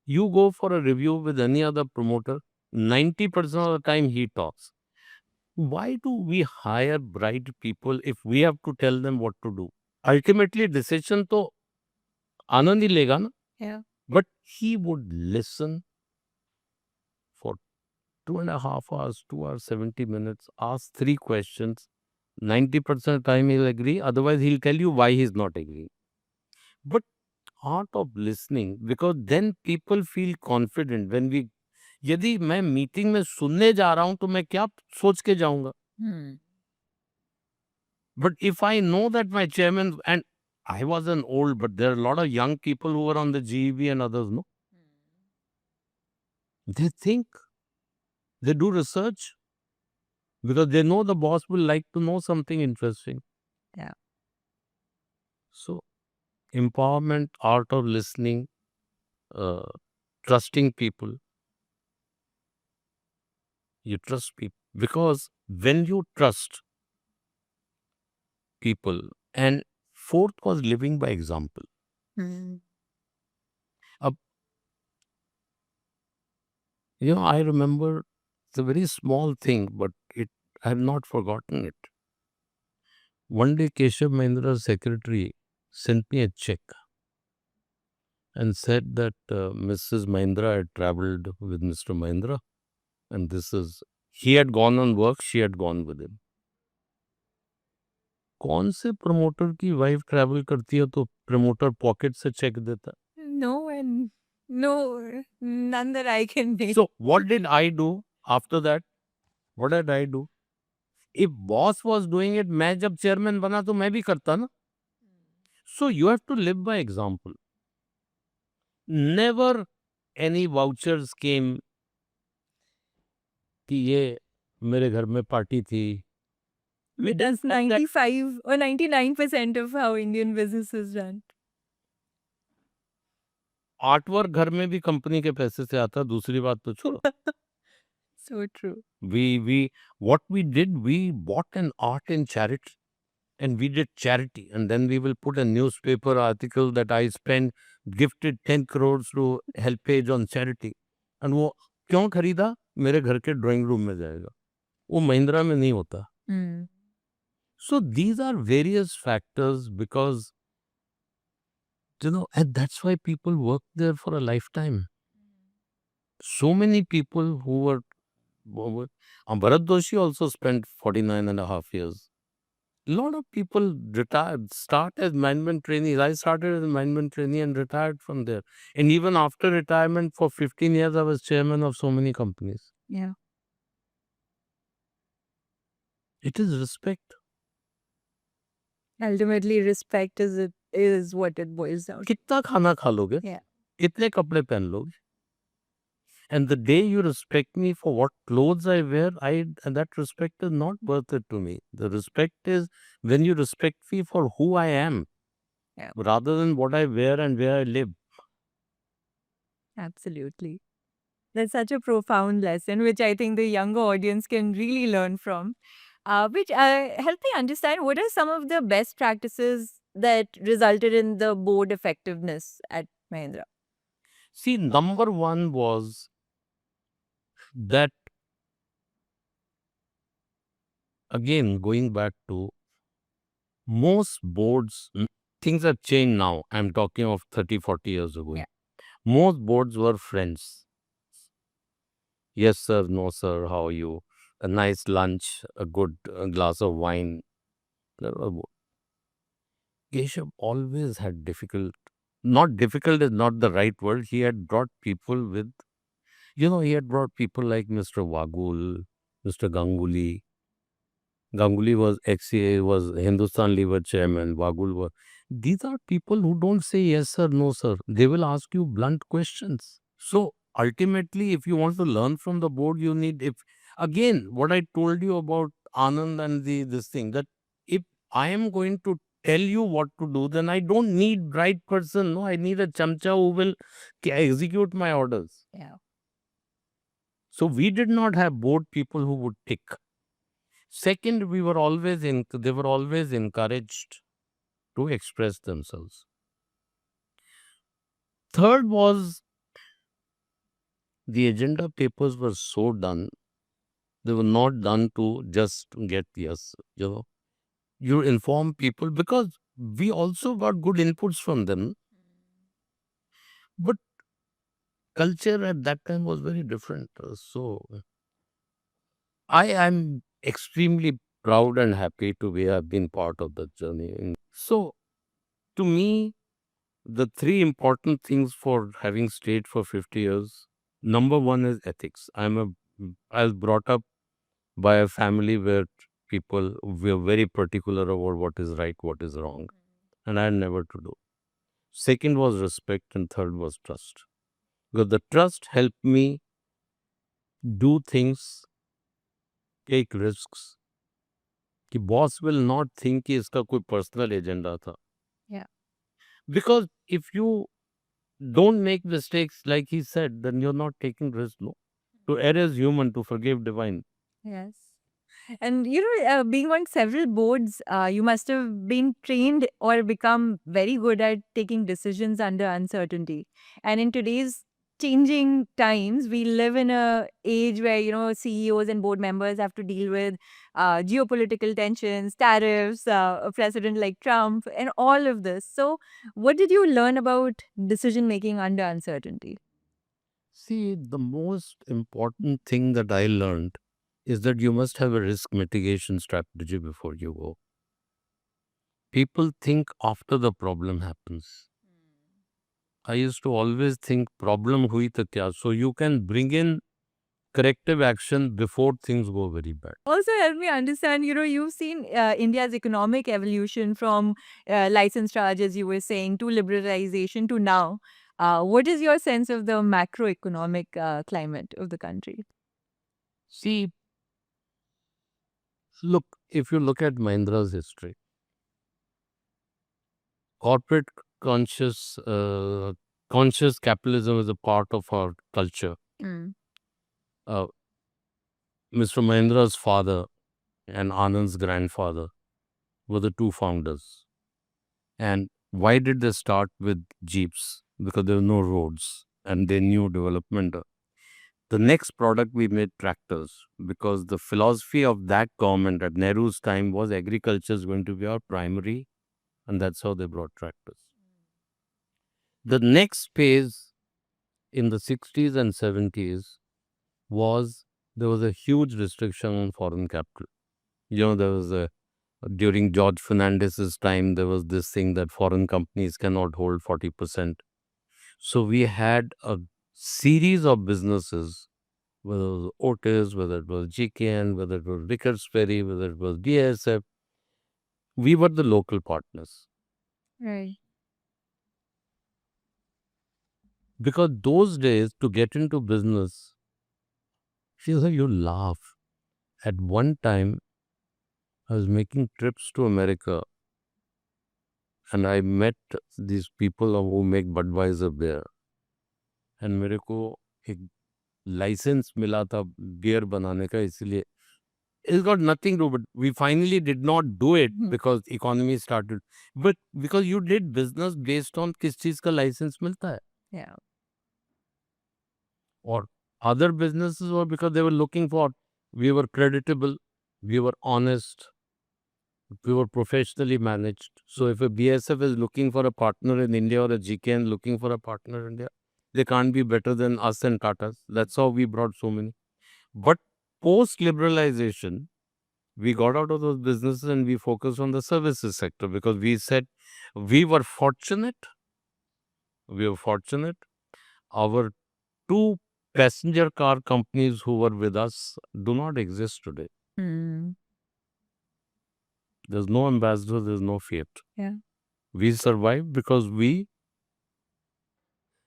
You go for a review with any other promoter, 90% of the time he talks. Why do we hire bright people if we have to tell them what to do? Ultimately, decision तो आनंद ही लेगा ना. Yeah. But he would listen for 2.5 hours, 2 hours, 70 minutes, ask 3 questions. 90% of the time he'll agree. Otherwise, he'll tell you why he's not agreeing. But art of listening, because then people feel confident when we. यदि मैं meeting में सुनने जा रहा हूं तो मैं क्या सोच के जाऊंगा. But if I know that my chairman, and I wasn't old, but there are a lot of young people who were on the GEB and others, no? They think, they do research because they know the boss will like to know something interesting. Yeah. So, empowerment, art of listening, trusting people. You trust people because when you trust people, and fourth was living by example. I remember it's a very small thing, but I have not forgotten it. One day, Keshav Mahindra's secretary sent me a check and said that Mrs. Mahindra had traveled with Mr. Mahindra, and he had gone on work, she had gone with him. कौन से promoter की wife travel करती है तो promoter pocket से check देता? No, none that I can make. So what did I do after that? What did I do? If boss was doing it, मैं जब chairman बना तो मैं भी करता ना. So you have to live by example. Never any vouchers came कि ये मेरे घर में पार्टी थी. That's 95 or 99% of how Indian business is run. Artwork घर में भी कंपनी के पैसे से आता, दूसरी बात तो छोड़ो. So true. What we did, we bought an art in charity and we did charity, and then we will put a newspaper article that I gifted 10 crores to help page on charity. And वो क्यों खरीदा? मेरे घर के drawing room में जाएगा. वो महिंद्रा में नहीं होता. So these are various factors because and that's why people work there for a lifetime. So many people who were Bharat Doshi also spent 49.5 years. A lot of people start as management trainees. I started as a management trainee and retired from there. And even after retirement for 15 years, I was chairman of so many companies. Yeah. It is respect. Ultimately, respect is what it boils down to. कितना खाना खा लोगे? Yeah. कितने कपड़े पहन लोगे? And the day you respect me for what clothes I wear, and that respect is not worth it to me. The respect is when you respect me for who I am, Yeah. rather than what I wear and where I live. Absolutely. That's such a profound lesson, which I think the younger audience can really learn from. Which help me understand what are some of the best practices that resulted in the board effectiveness at Mahindra? See, number one was that, again, going back to most boards, things have changed now. I'm talking of 30, 40 years ago. Yeah. Most boards were friends. Yes, sir. No, sir. How are you? A nice lunch, a good glass of wine. Keshav always had not difficult is not the right word. He had brought people with, he had brought people like Mr. Wagul, Mr. Ganguly. Ganguly was was Hindustan Lever chairman. Wagul was. These are people who don't say yes, sir, no, sir. They will ask you blunt questions. So ultimately, if you want to learn from the board, you need, if again, what I told you about Anand and this thing, that if I am going to tell you what to do, then I don't need right person. No, I need a chamcha who will execute my orders. Yeah. So we did not have board people who would tick. Second, they were always encouraged to express themselves. Third was the agenda papers were so done. They were not done to just get yes, you inform people because we also got good inputs from them. But culture at that time was very different. So I am extremely proud and happy to be have been part of that journey. So to me, the three important things for having stayed for 50 years. Number one is ethics. I was brought up by a family where people were very particular about what is right, what is wrong, and I had never to do. Second was respect, and third was trust. Because the trust helped me do things, take risks. कि boss will not think कि इसका कोई personal agenda था. Yeah. Because if you don't make mistakes, like he said, then you're not taking risks. No, to err is human, to forgive divine. Yes. And being on several boards, you must have been trained or become very good at taking decisions under uncertainty. And in today's changing times, we live in a age where CEOs and board members have to deal with geopolitical tensions, tariffs, a president like Trump, and all of this. So, what did you learn about decision making under uncertainty? See, the most important thing that I learned is that you must have a risk mitigation strategy before you go. People think after the problem happens. I used to always think problem hui to kya, so you can bring in corrective action before things go very bad. Also, help me understand, you've seen India's economic evolution from license charges, you were saying, to liberalization to now. What is your sense of the macroeconomic climate of the country? See, look, if you look at Mahindra's history, corporate conscious conscious capitalism is a part of our culture. Mm. Uh, Mr. Mahindra's father and Anand's grandfather were the two founders. And why did they start with jeeps? Because there were no roads and they knew development. The next product we made tractors because the philosophy of that government at Nehru's time was agriculture is going to be our primary, and that's how they brought tractors. The next phase in the 60s and 70s was there was a huge restriction on foreign capital. There was during George Fernandez's time, there was this thing that foreign companies cannot hold 40%. So we had a series of businesses whether it was Otis, whether it was GKN, whether it was Rickards Ferry, whether it was BASF. We were the local partners. Right. Because those days, to get into business, you laugh. At one time, I was making trips to America and I met these people who make Budweiser beer. And मेरे को एक licence मिला था beer बनाने का, इसलिए it's got nothing to do, but we finally did not do it because economy started. But because you did business based on किस चीज का लाइसेंस मिलता है. Yeah. Or other businesses were because they were looking for, we were creditable, we were honest, we were professionally managed. So if a BSF is looking for a partner in India or a GKN looking for a partner in India, they can't be better than us and Tatas. That's how we brought so many. But post-liberalization, we got out of those businesses and we focused on the services sector because we said we were fortunate. We were fortunate. Our two passenger car companies who were with us do not exist today. Hmm. There's no ambassador, there's no Fiat. Yeah. We survived because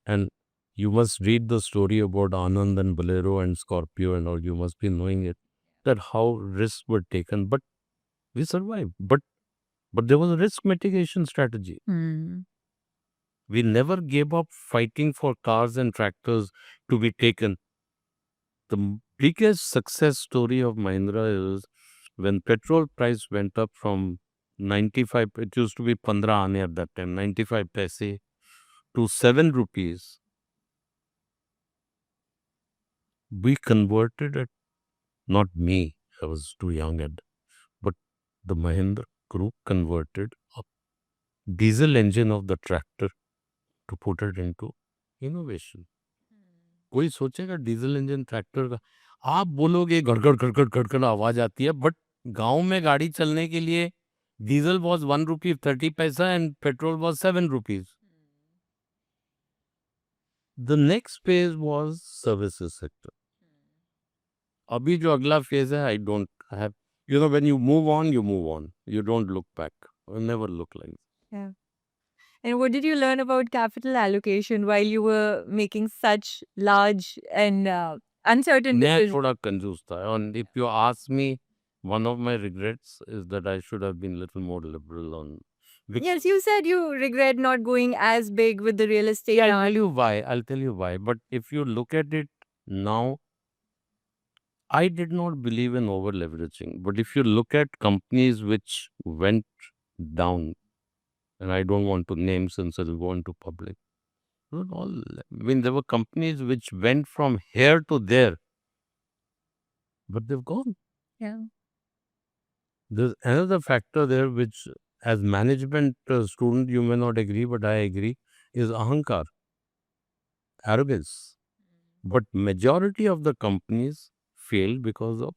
and you must read the story about Anand and Bolero and Scorpio and all, you must be knowing it, that how risks were taken, but we survived. But there was a risk mitigation strategy. Hmm. We never gave up fighting for cars and tractors to be taken. The biggest success story of Mahindra is when petrol price went up from 95, it used to be 15 aane at that time, 95 paise to 7 rupees. We converted it, not me, I was too young, but the Mahindra group converted a diesel engine of the tractor to put it into innovation. कोई सोचेगा diesel engine tractor का, आप बोलोगे गड़गड़ गड़गड़ गड़गड़ आवाज आती है, but गांव में गाड़ी चलने के लिए डीजल वॉज 1 रुपी 30 पैसा and petrol was 7 rupees. The next phase was services sector. अभी जो अगला फेज है, I don't have, when you move on, you don't look back, never look like. Yeah. And what did you learn about capital allocation while you were making such large and uncertain मैं decisions? थोड़ा कंजूस था, and if you ask me, one of my regrets is that I should have been little more liberal on. Yes, you said you regret not going as big with the real estate. Yeah, I'll tell you why. But if you look at it now, I did not believe in over leveraging. But if you look at companies which went down, and I don't want to name since it'll go into public, there were companies which went from here to there, but they've gone. Yeah. There's another factor there which, as management student, you may not agree, but I agree, is ahankar, arrogance. But majority of the companies failed because of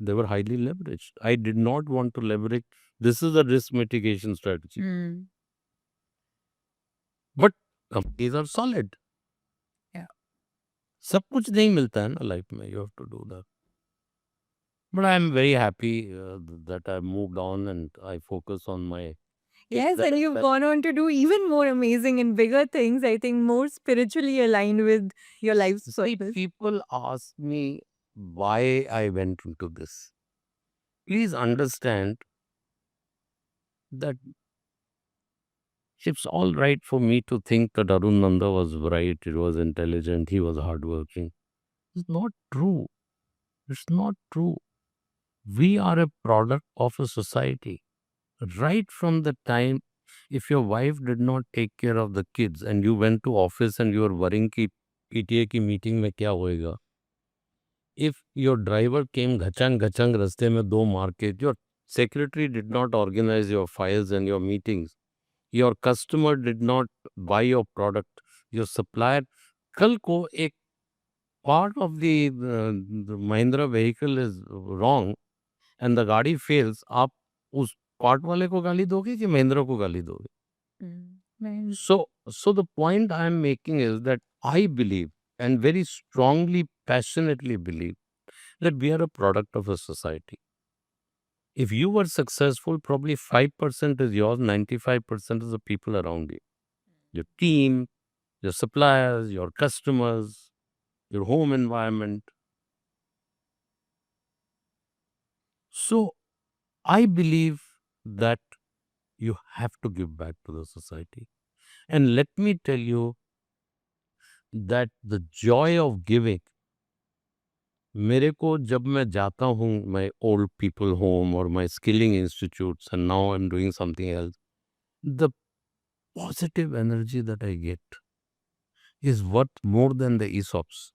they were highly leveraged. I did not want to leverage. This is a risk mitigation strategy. But companies are solid. Yeah. सब कुछ नहीं मिलता है ना life में. You have to do that. But I am very happy that I moved on and I focus on my. Yes, and you've gone on to do even more amazing and bigger things, I think more spiritually aligned with your life's See, purpose. people ask me why I went into this. Please understand that it's all right for me to think that Arun Nanda was bright, he was intelligent, he was hardworking. It's not true. It's not true. We are a product of a society. Right from the time, if your wife did not take care of the kids and you went to office and you were worrying ki PTA ki meeting mein kya hoega, if your driver came ghachang raste mein do maar ke, your secretary did not organize your files and your meetings, your customer did not buy your product, your supplier, kal ko ek part of the Mahindra vehicle is wrong and the गाड़ी fails, आप उस part वाले को गाली दोगे कि महिंद्रा को गाली दोगे? So the point I am making is that I believe and very strongly, passionately believe that we are a product of a society. If you were successful, probably 5% is yours, 95% is the people around you. Your team, your suppliers, your customers, your home environment. So I believe that you have to give back to the society. And let me tell you that the joy of giving, मेरे को जब मैं जाता हूँ my old people home or my skilling institutes and now I'm doing something else, the positive energy that I get is worth more than the ESOPs.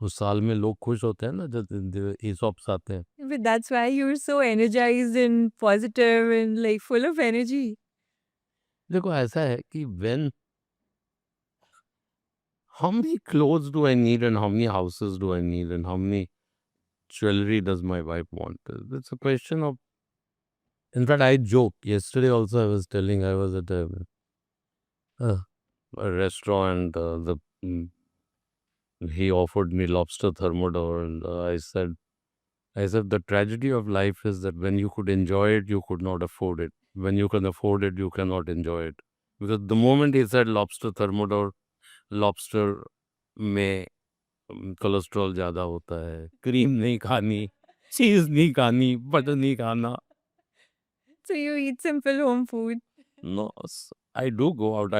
तो साल में लोग खुश होते हैं ना जब ESOPs आते हैं. But that's why you're so energized and positive and like full of energy. देखो ऐसा है कि when how many clothes do I need and how many houses do I need and how many jewelry does my wife want? It's a question of. In fact, I joke. Yesterday also, I was telling I was at uh, a restaurant. He offered me lobster thermidor, and I said the tragedy of life is that when you could enjoy it, you could not afford it. When you can afford it, you cannot enjoy it. Because the moment he said lobster thermidor, lobster में cholesterol ज़्यादा होता है, cream नहीं खानी, चीज़ नहीं खानी, butter नहीं खाना. So you eat simple home food. No, I do go out.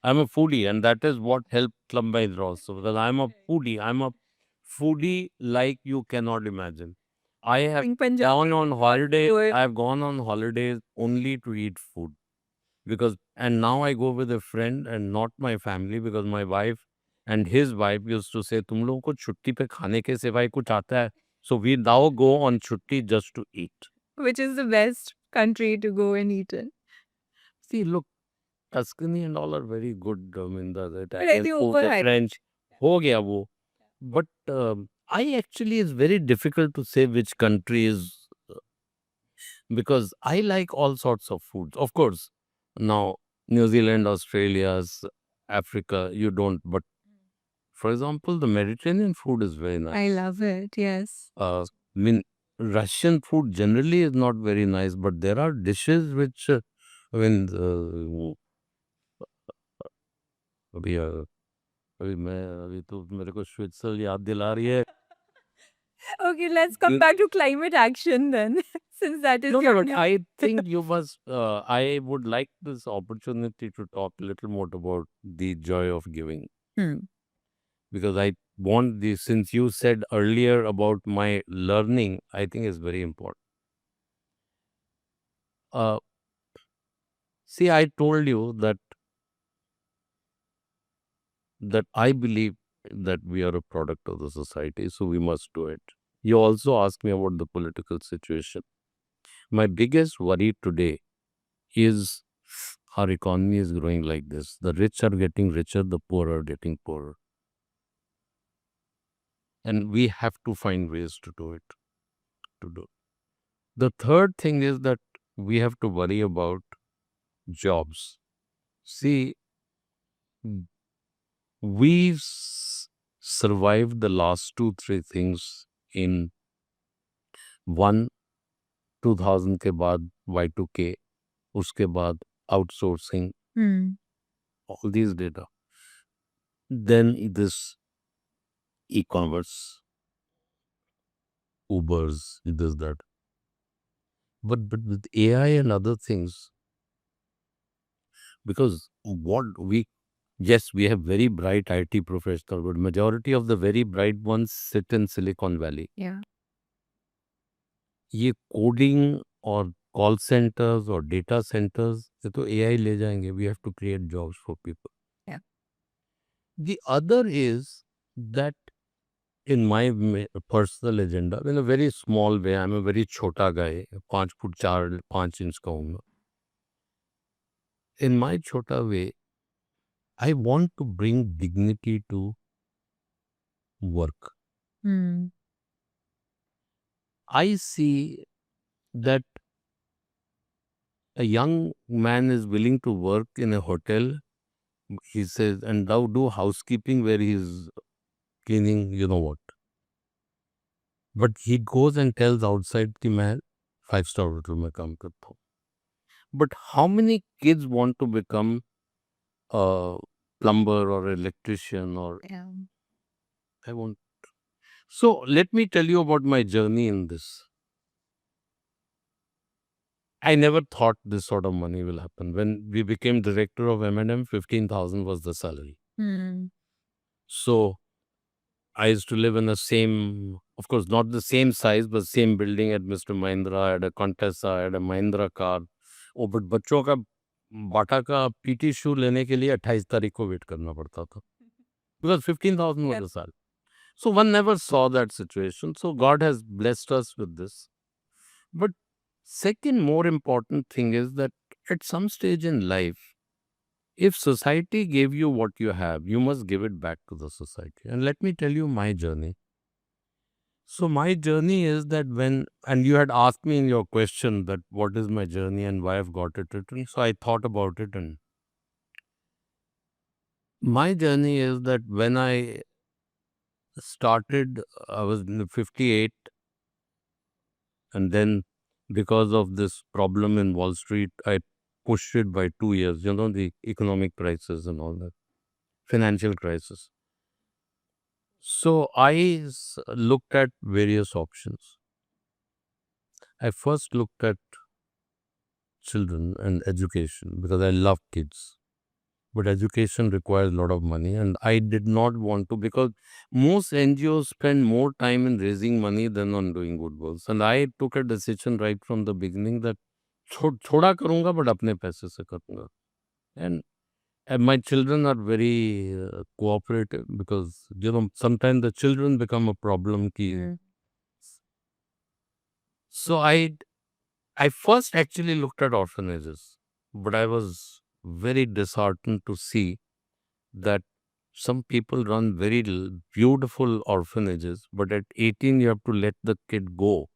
I'm a foodie, and that is what helped Club my draws. So because I'm a foodie, like you cannot imagine. I have In Punjab. gone on holiday. Do it. I've gone on holidays only to eat food because, and now I go with a friend and not my family because my wife and his wife used to say, "तुम लोगों को छुट्टी पे खाने के सिवाय कुछ आता है?" So we now go on छुट्टी just to eat. Which is the best country to go and eat in? See, look. Tuscany and all are very good. I mean, the I Italian think food, the overhyped. French, हो गया वो. But I actually is very difficult to say which country is because I like all sorts of foods. Of course, now New Zealand, Australia, Africa, you don't. But for example, the Mediterranean food is very nice. I love it. Yes. I mean, Russian food generally is not very nice, but there are dishes which, I mean, अभी अभी तो मेरे को Switzerland याद दिला रही है. Okay, let's come back to climate action then, since that is No, your. but I think you must. I would like this opportunity to talk a little more about the joy of giving Hmm. because I want the. Since you said earlier about my learning, I think is very important. Uh, See, I told you that I believe that we are a product of the society, so we must do it. You also asked me about the political situation. My biggest worry today is our economy is growing like this. The rich are getting richer, the poor are getting poorer. And we have to find ways to do it. To do. The third thing is that we have to worry about jobs. See, we've survived the last 2-3 things in one 2000 के बाद Y2K, उसके बाद outsourcing, all these data. Then this e-commerce, Ubers, this, that. But with AI and other things, because yes, we have very bright IT professionals, but majority of the very bright ones sit in Silicon Valley. Yeah. ये coding or call centers or data centers, ये तो AI ले जाएंगे. We have to create jobs for people. Yeah. The other is that in my personal agenda, in a very small way, I'm a very chota guy, 5 foot 5 inch का हूँ मैं. In my chota way, I want to bring dignity to work. I see that a young man is willing to work in a hotel He says, and now do housekeeping where he's cleaning, you know what. But he goes and tells outside कि मैं 5-star hotel में काम करता हूँ. But how many kids want to become a plumber or electrician or Yeah. I want. So let me tell you about my journey in this. I never thought this sort of money will happen. When we became director of M&M, 15,000 was the salary. Hmm. So I used to live in the same, of course, not the same size, but same building at Mr. Mahindra. I had a Contessa, I had a Mahindra car. Oh, but बच्चों का बाटा का PT शू लेने के लिए 28 तारीख को wait करना पड़ता था. Because 15,000 was the salary. So one never saw that situation. So God has blessed us with this. But second more important thing is that at some stage in life, if society gave you what you have, you must give it back to the society. And let me tell you my journey. So my journey is that and you had asked me in your question that what is my journey and why I've got it written. So I thought about it, and my journey is that when I started, I was in 58, and then because of this problem in Wall Street, I pushed it by 2 years, the economic crisis and all that, financial crisis. So I looked at various options. I first looked at children and education because I love kids. But education requires a lot of money, and I did not want to, because most NGOs spend more time in raising money than on doing good works. And I took a decision right from the beginning that थोड़ा करूंगा but अपने पैसे से करूंगा. And my children are very cooperative, because sometimes the children become a problem ki. So I first actually looked at orphanages, but I was very disheartened to see that some people run very beautiful orphanages, but at 18 you have to let the kid go.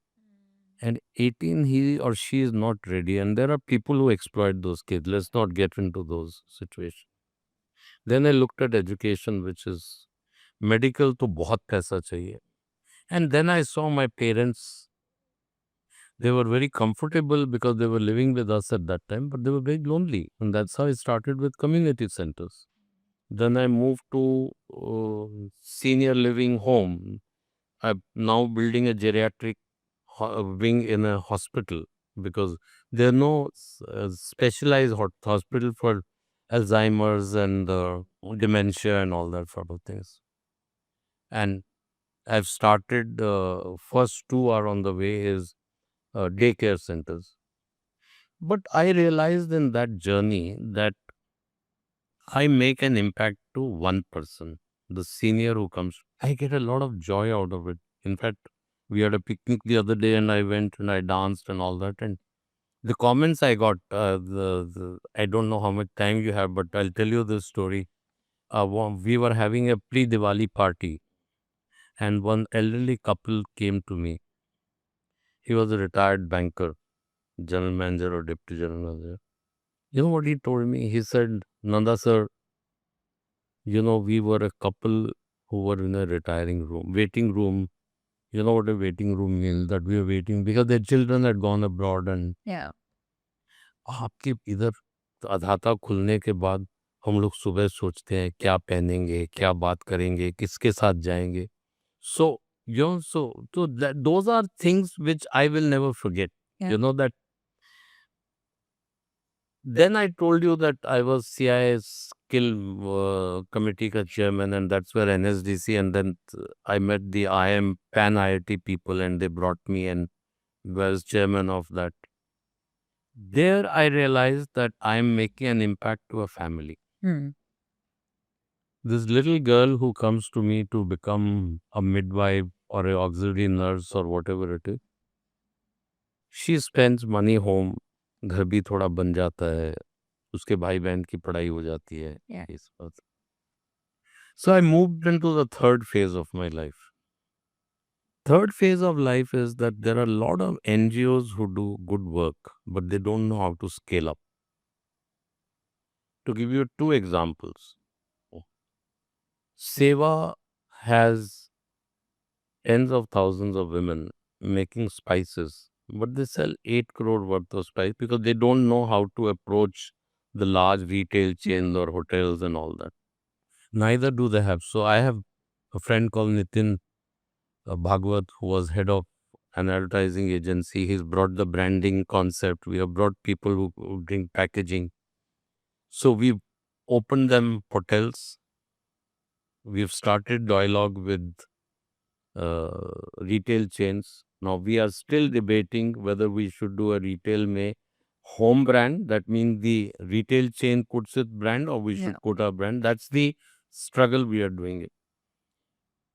And 18 he or she is not ready, and there are people who exploit those kids. Let's not get into those situations. Then I looked at education, which is medical, to बहुत पैसा चाहिए. And then I saw my parents. They were very comfortable because they were living with us at that time, but they were very lonely. And that's how I started with community centers. Then I moved to senior living home. I'm now building a geriatric wing in a hospital, because there are no specialized hospital for Alzheimer's and dementia and all that sort of things. And I've started, first two are on the way, is daycare centers. But I realized in that journey that I make an impact to one person, the senior who comes. I get a lot of joy out of it. In fact, we had a picnic the other day, and I went and I danced and all that. And the comments I got, I don't know how much time you have, but I'll tell you this story. We were having a pre-Diwali party, and one elderly couple came to me. He was a retired banker, general manager or deputy general manager. You know what he told me? He said, Nanda sir, we were a couple who were in a waiting room. You know what a waiting room means? That we were waiting because their children had gone abroad, and Yeah. आपके इधर अधाता खुलने के बाद हम लोग सुबह सोचते हैं क्या पहनेंगे, क्या बात करेंगे, किसके साथ जाएंगे. So, those are things which I will never forget. Yeah. You know that. Then I told you that I was CIS skill committee ka chairman, and that's where NSDC, and then I met the IM Pan IIT people, and they brought me and was chairman of that. There I realized that I am making an impact to a family. This little girl who comes to me to become a midwife or an auxiliary nurse or whatever it is, she spends money home. घर भी थोड़ा बन जाता है, उसके भाई बहन की पढ़ाई हो जाती है. Yeah. इस बात. So I moved into the third phase of my life. Third phase of life is that there are a lot of NGOs who do good work, but they don't know how to scale up. to give you two examples. Seva has tens of thousands of women making spices, but they sell 8 crore worth of spice because they don't know how to approach the large retail chains or hotels and all that. Neither do they have. So I have a friend called Nitin Bhagwat, who was head of an advertising agency. He's brought the branding concept. We have brought people who bring packaging. So we've opened them hotels. We've started dialogue with retail chains. Now we are still debating whether we should do a retail may home brand. That means the retail chain puts its brand, or we should put our brand. That's the struggle we are doing it.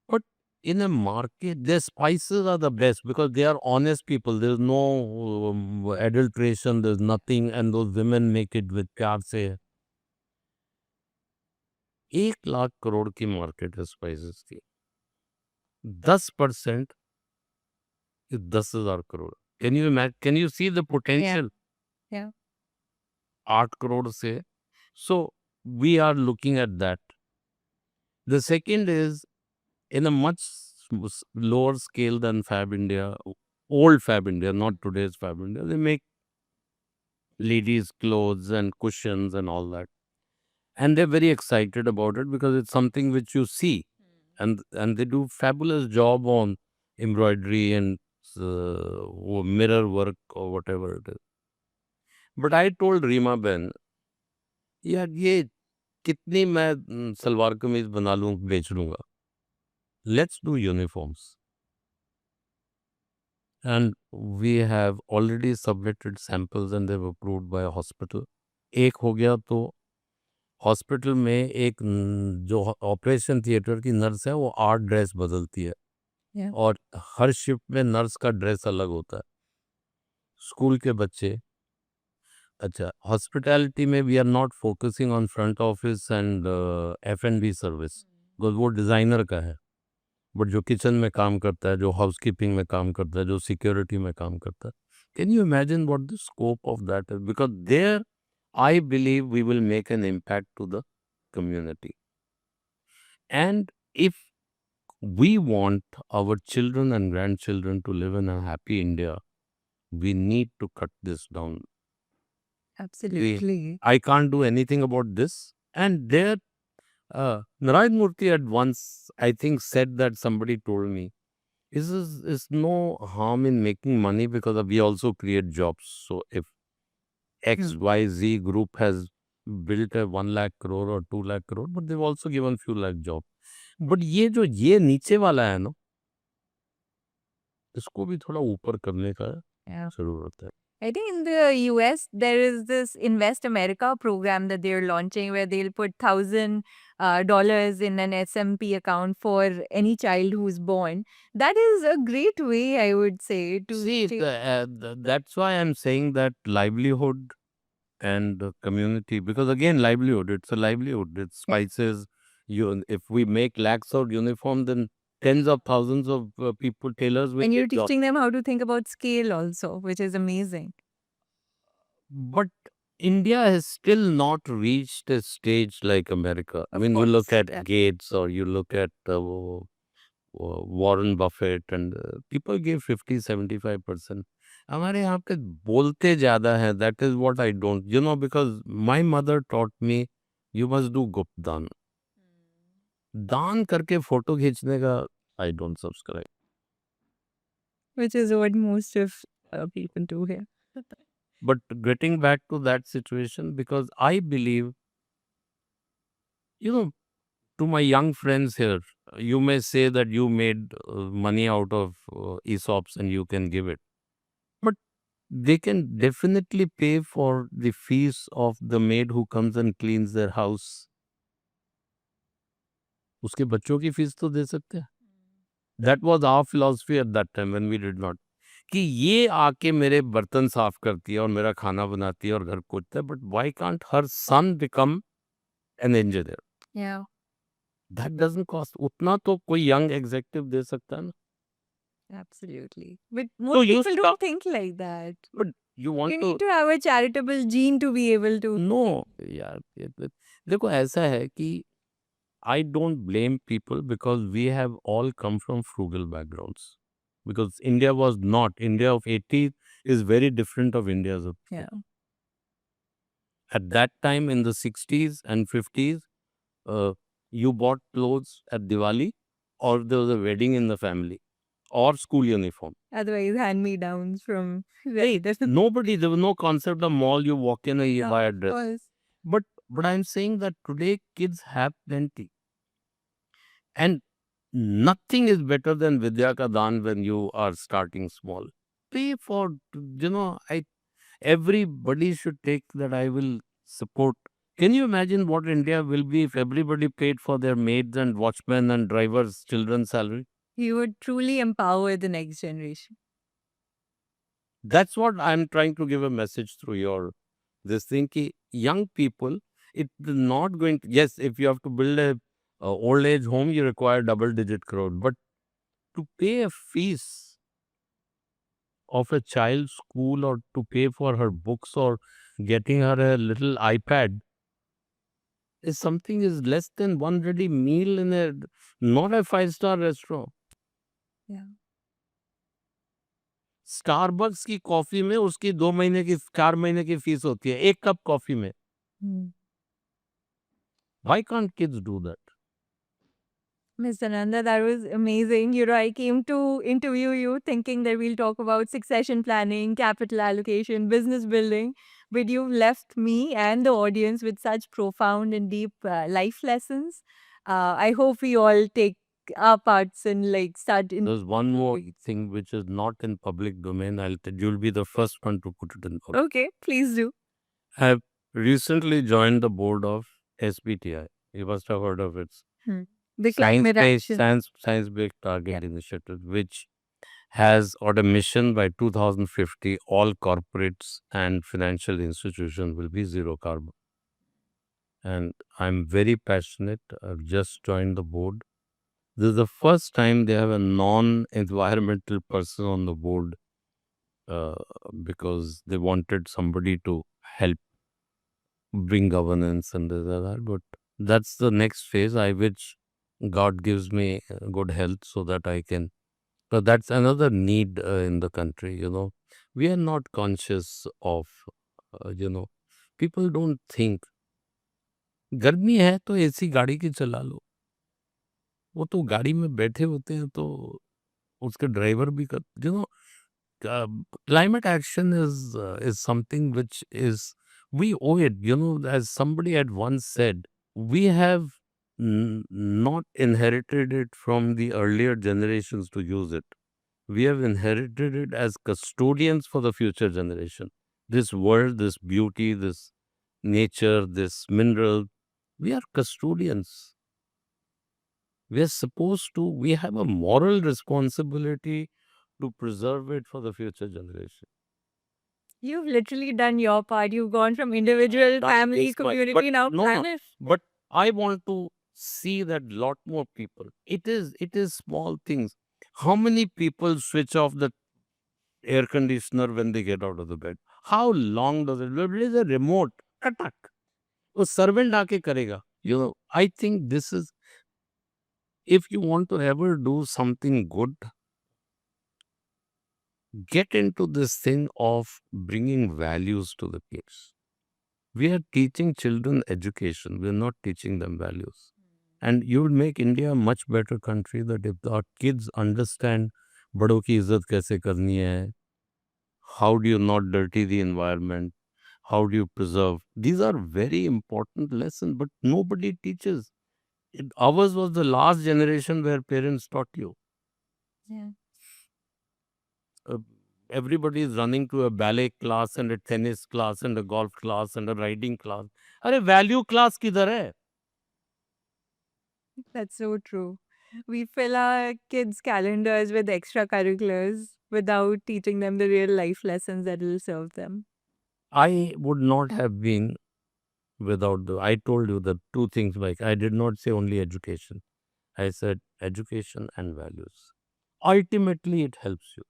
But in a market, their spices are the best because they are honest people. There's no adulteration. There's nothing, and those women make it with प्यार से. 1 लाख करोड़ की market है spices की. 10% is 10,000 crore. Can you imagine? Can you see the potential? Yeah. 8 crore se. So we are looking at that. The second is in a much lower scale than Fab India, old Fab India, not today's Fab India. They make ladies' clothes and cushions and all that. And they're very excited about it because it's something which you see. And they do fabulous job on embroidery and mirror work or whatever it is. But I told Reema Ben, यार ये कितनी मैं सलवार कमीज बना लूं बेच लूंगा. Let's do uniforms. And we have already submitted samples and they were approved by a hospital. एक हो गया तो हॉस्पिटल में एक जो ऑपरेशन थिएटर की नर्स है वो 8 ड्रेस बदलती है. Yeah. और हर शिफ्ट में नर्स का ड्रेस अलग होता है. स्कूल के बच्चे. अच्छा, हॉस्पिटैलिटी में we are not focusing on front office and F&B service because वो डिज़ाइनर का है. बट जो किचन में काम करता है, जो हाउसकीपिंग में काम करता है, जो सिक्योरिटी में काम करता है, can you imagine what the scope of that is? Because there I believe we will make an impact to the community. And if we want our children and grandchildren to live in a happy India, we need to cut this down. Absolutely. I can't do anything about this. And there, Narayan Murthy had once, I think, said that somebody told me, is no harm in making money because we also create jobs. So if XYZ group has built a 1 lakh crore or 2 lakh crore, but they've also given few lakh jobs. But ये नीचे वाला है ना, इसको भी थोड़ा ऊपर करने का जरूरत है. I think in the US, there is this Invest America program that they're launching where they'll put $1,000 in an SMP account for any child who's born. That is a great way, I would say, to See, that's why I'm saying that livelihood and community, because again, livelihood, it's a livelihood. It's spices. If we make lakhs of uniform, then tens of thousands of people, tailors will and you're get jobs. teaching them how to think about scale also, which is amazing. But India has still not reached a stage like America. I Of mean, we look course, at yeah. Gates or you look at Warren Buffett, and people give 50-75%. हमारे यहाँ पे बोलते ज़्यादा है. That is what I don't, because my mother taught me, you must do गुप्त दान. दान करके फोटो खींचने का I don't subscribe. Which is what most of people do here. But getting back to that situation, because I believe, to my young friends here, you may say that you made money out of ESOPs and you can give it. But they can definitely pay for the fees of the maid who comes and cleans their house. उसके बच्चों की fees तो दे सकते हैं. That was our philosophy at that time when we did not. कि ये आके मेरे बर्तन साफ करती है और मेरा खाना बनाती है और घर पोछता है, but why can't her son become an engineer? Yeah. That doesn't cost. उतना तो कोई young executive दे सकता है ना. Absolutely. But So most you people start, don't think like that. but you want You to. need to have a charitable gene to be able to. No, यार देखो ऐसा है कि I don't blame people because we have all come from frugal backgrounds. Because India was not. India of 80s is very different of India's of today. Yeah. At that time in the 60s and 50s, uh, you bought clothes at Diwali or there was a wedding in the family or school uniform. Otherwise, hand-me-downs from very different. Nobody, there was no concept of mall, you walk in and you Yeah, buy a of dress. course. But I'm saying that today kids have plenty. And nothing is better than Vidya Ka Daan when you are starting small. Pay for, everybody should take that. I will support. Can you imagine what India will be if everybody paid for their maids and watchmen and drivers' children's salary? You would truly empower the next generation. That's what I'm trying to give a message through your this thing. Ki young people, it's not going to, yes, if you have to build a old age home, you require double digit crore. But to pay a fees of a child's school or to pay for her books or getting her a little iPad is something is less than one ready meal in a not a 5-star restaurant. Yeah. Starbucks की coffee में उसकी 2 महीने की 4 महीने की fees होती है एक कप कॉफी में. Hmm. Why can't kids do that? Mr. Nanda, that was amazing. I came to interview you thinking that we'll talk about succession planning, capital allocation, business building, but you've left me and the audience with such profound and deep life lessons. I hope we all take our parts and like start in. There's one more thing which is not in public domain. You'll be the first one to put it in public. Okay, please do. I've recently joined the board of SBTI. You must have heard of it. The climate action. Science-based target initiative, which has got a mission by 2050, all corporates and financial institutions will be zero carbon. And I'm very passionate. I've just joined the board. This is the first time they have a non-environmental person on the board uh, because they wanted somebody to help bring governance and this and that. But that's the next phase. I wish God gives me good health so that I can. But that's another need in the country. We are not conscious of. People don't think. गर्मी है तो AC गाड़ी की चला लो. वो तो गाड़ी में बैठे होते हैं तो उसके ड्राइवर भी कर. Climate action is something which is we owe it. As somebody had once said, we have not inherited it from the earlier generations to use it. We have inherited it as custodians for the future generation. This world, this beauty, this nature, this mineral, we are custodians. We are supposed to, we have a moral responsibility to preserve it for the future generation. You've literally done your part. You've gone from individual, family, community, now planet. But I want to see that lot more people. It is small things. How many people switch off the air conditioner when they get out of the bed? How long does it? There is a remote. Attack. वो servant आके करेगा. I think this is, if you want to ever do something good, get into this thing of bringing values to the kids. We are teaching children education. We are not teaching them values. And you will make India a much better country that if our kids understand बड़ों की इज्जत कैसे करनी है, how do you not dirty the environment, how do you preserve. These are very important lessons, but nobody teaches. Ours was the last generation where parents taught you. Yeah. Everybody is running to a ballet class and a tennis class and a golf class and a riding class. अरे value class किधर है? That's so true. We fill our kids' calendars with extracurriculars without teaching them the real life lessons that will serve them. I would not have been without I told you the two things, like I did not say only education. I said education and values. ultimately it helps you.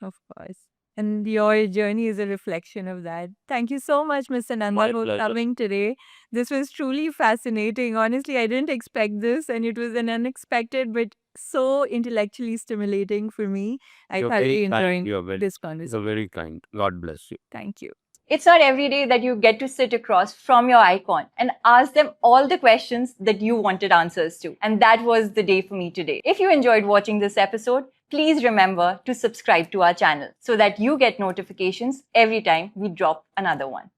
Of course. And your journey is a reflection of that. Thank you so much, Mr. Nanda, My for pleasure. coming today. This was truly fascinating. Honestly, I didn't expect this, and it was an unexpected but so intellectually stimulating for me. I You're thoroughly very kind. enjoyed You're this conversation. you're very kind. God bless you. Thank you. It's not every day that you get to sit across from your icon and ask them all the questions that you wanted answers to. And that was the day for me today. If you enjoyed watching this episode, please remember to subscribe to our channel so that you get notifications every time we drop another one.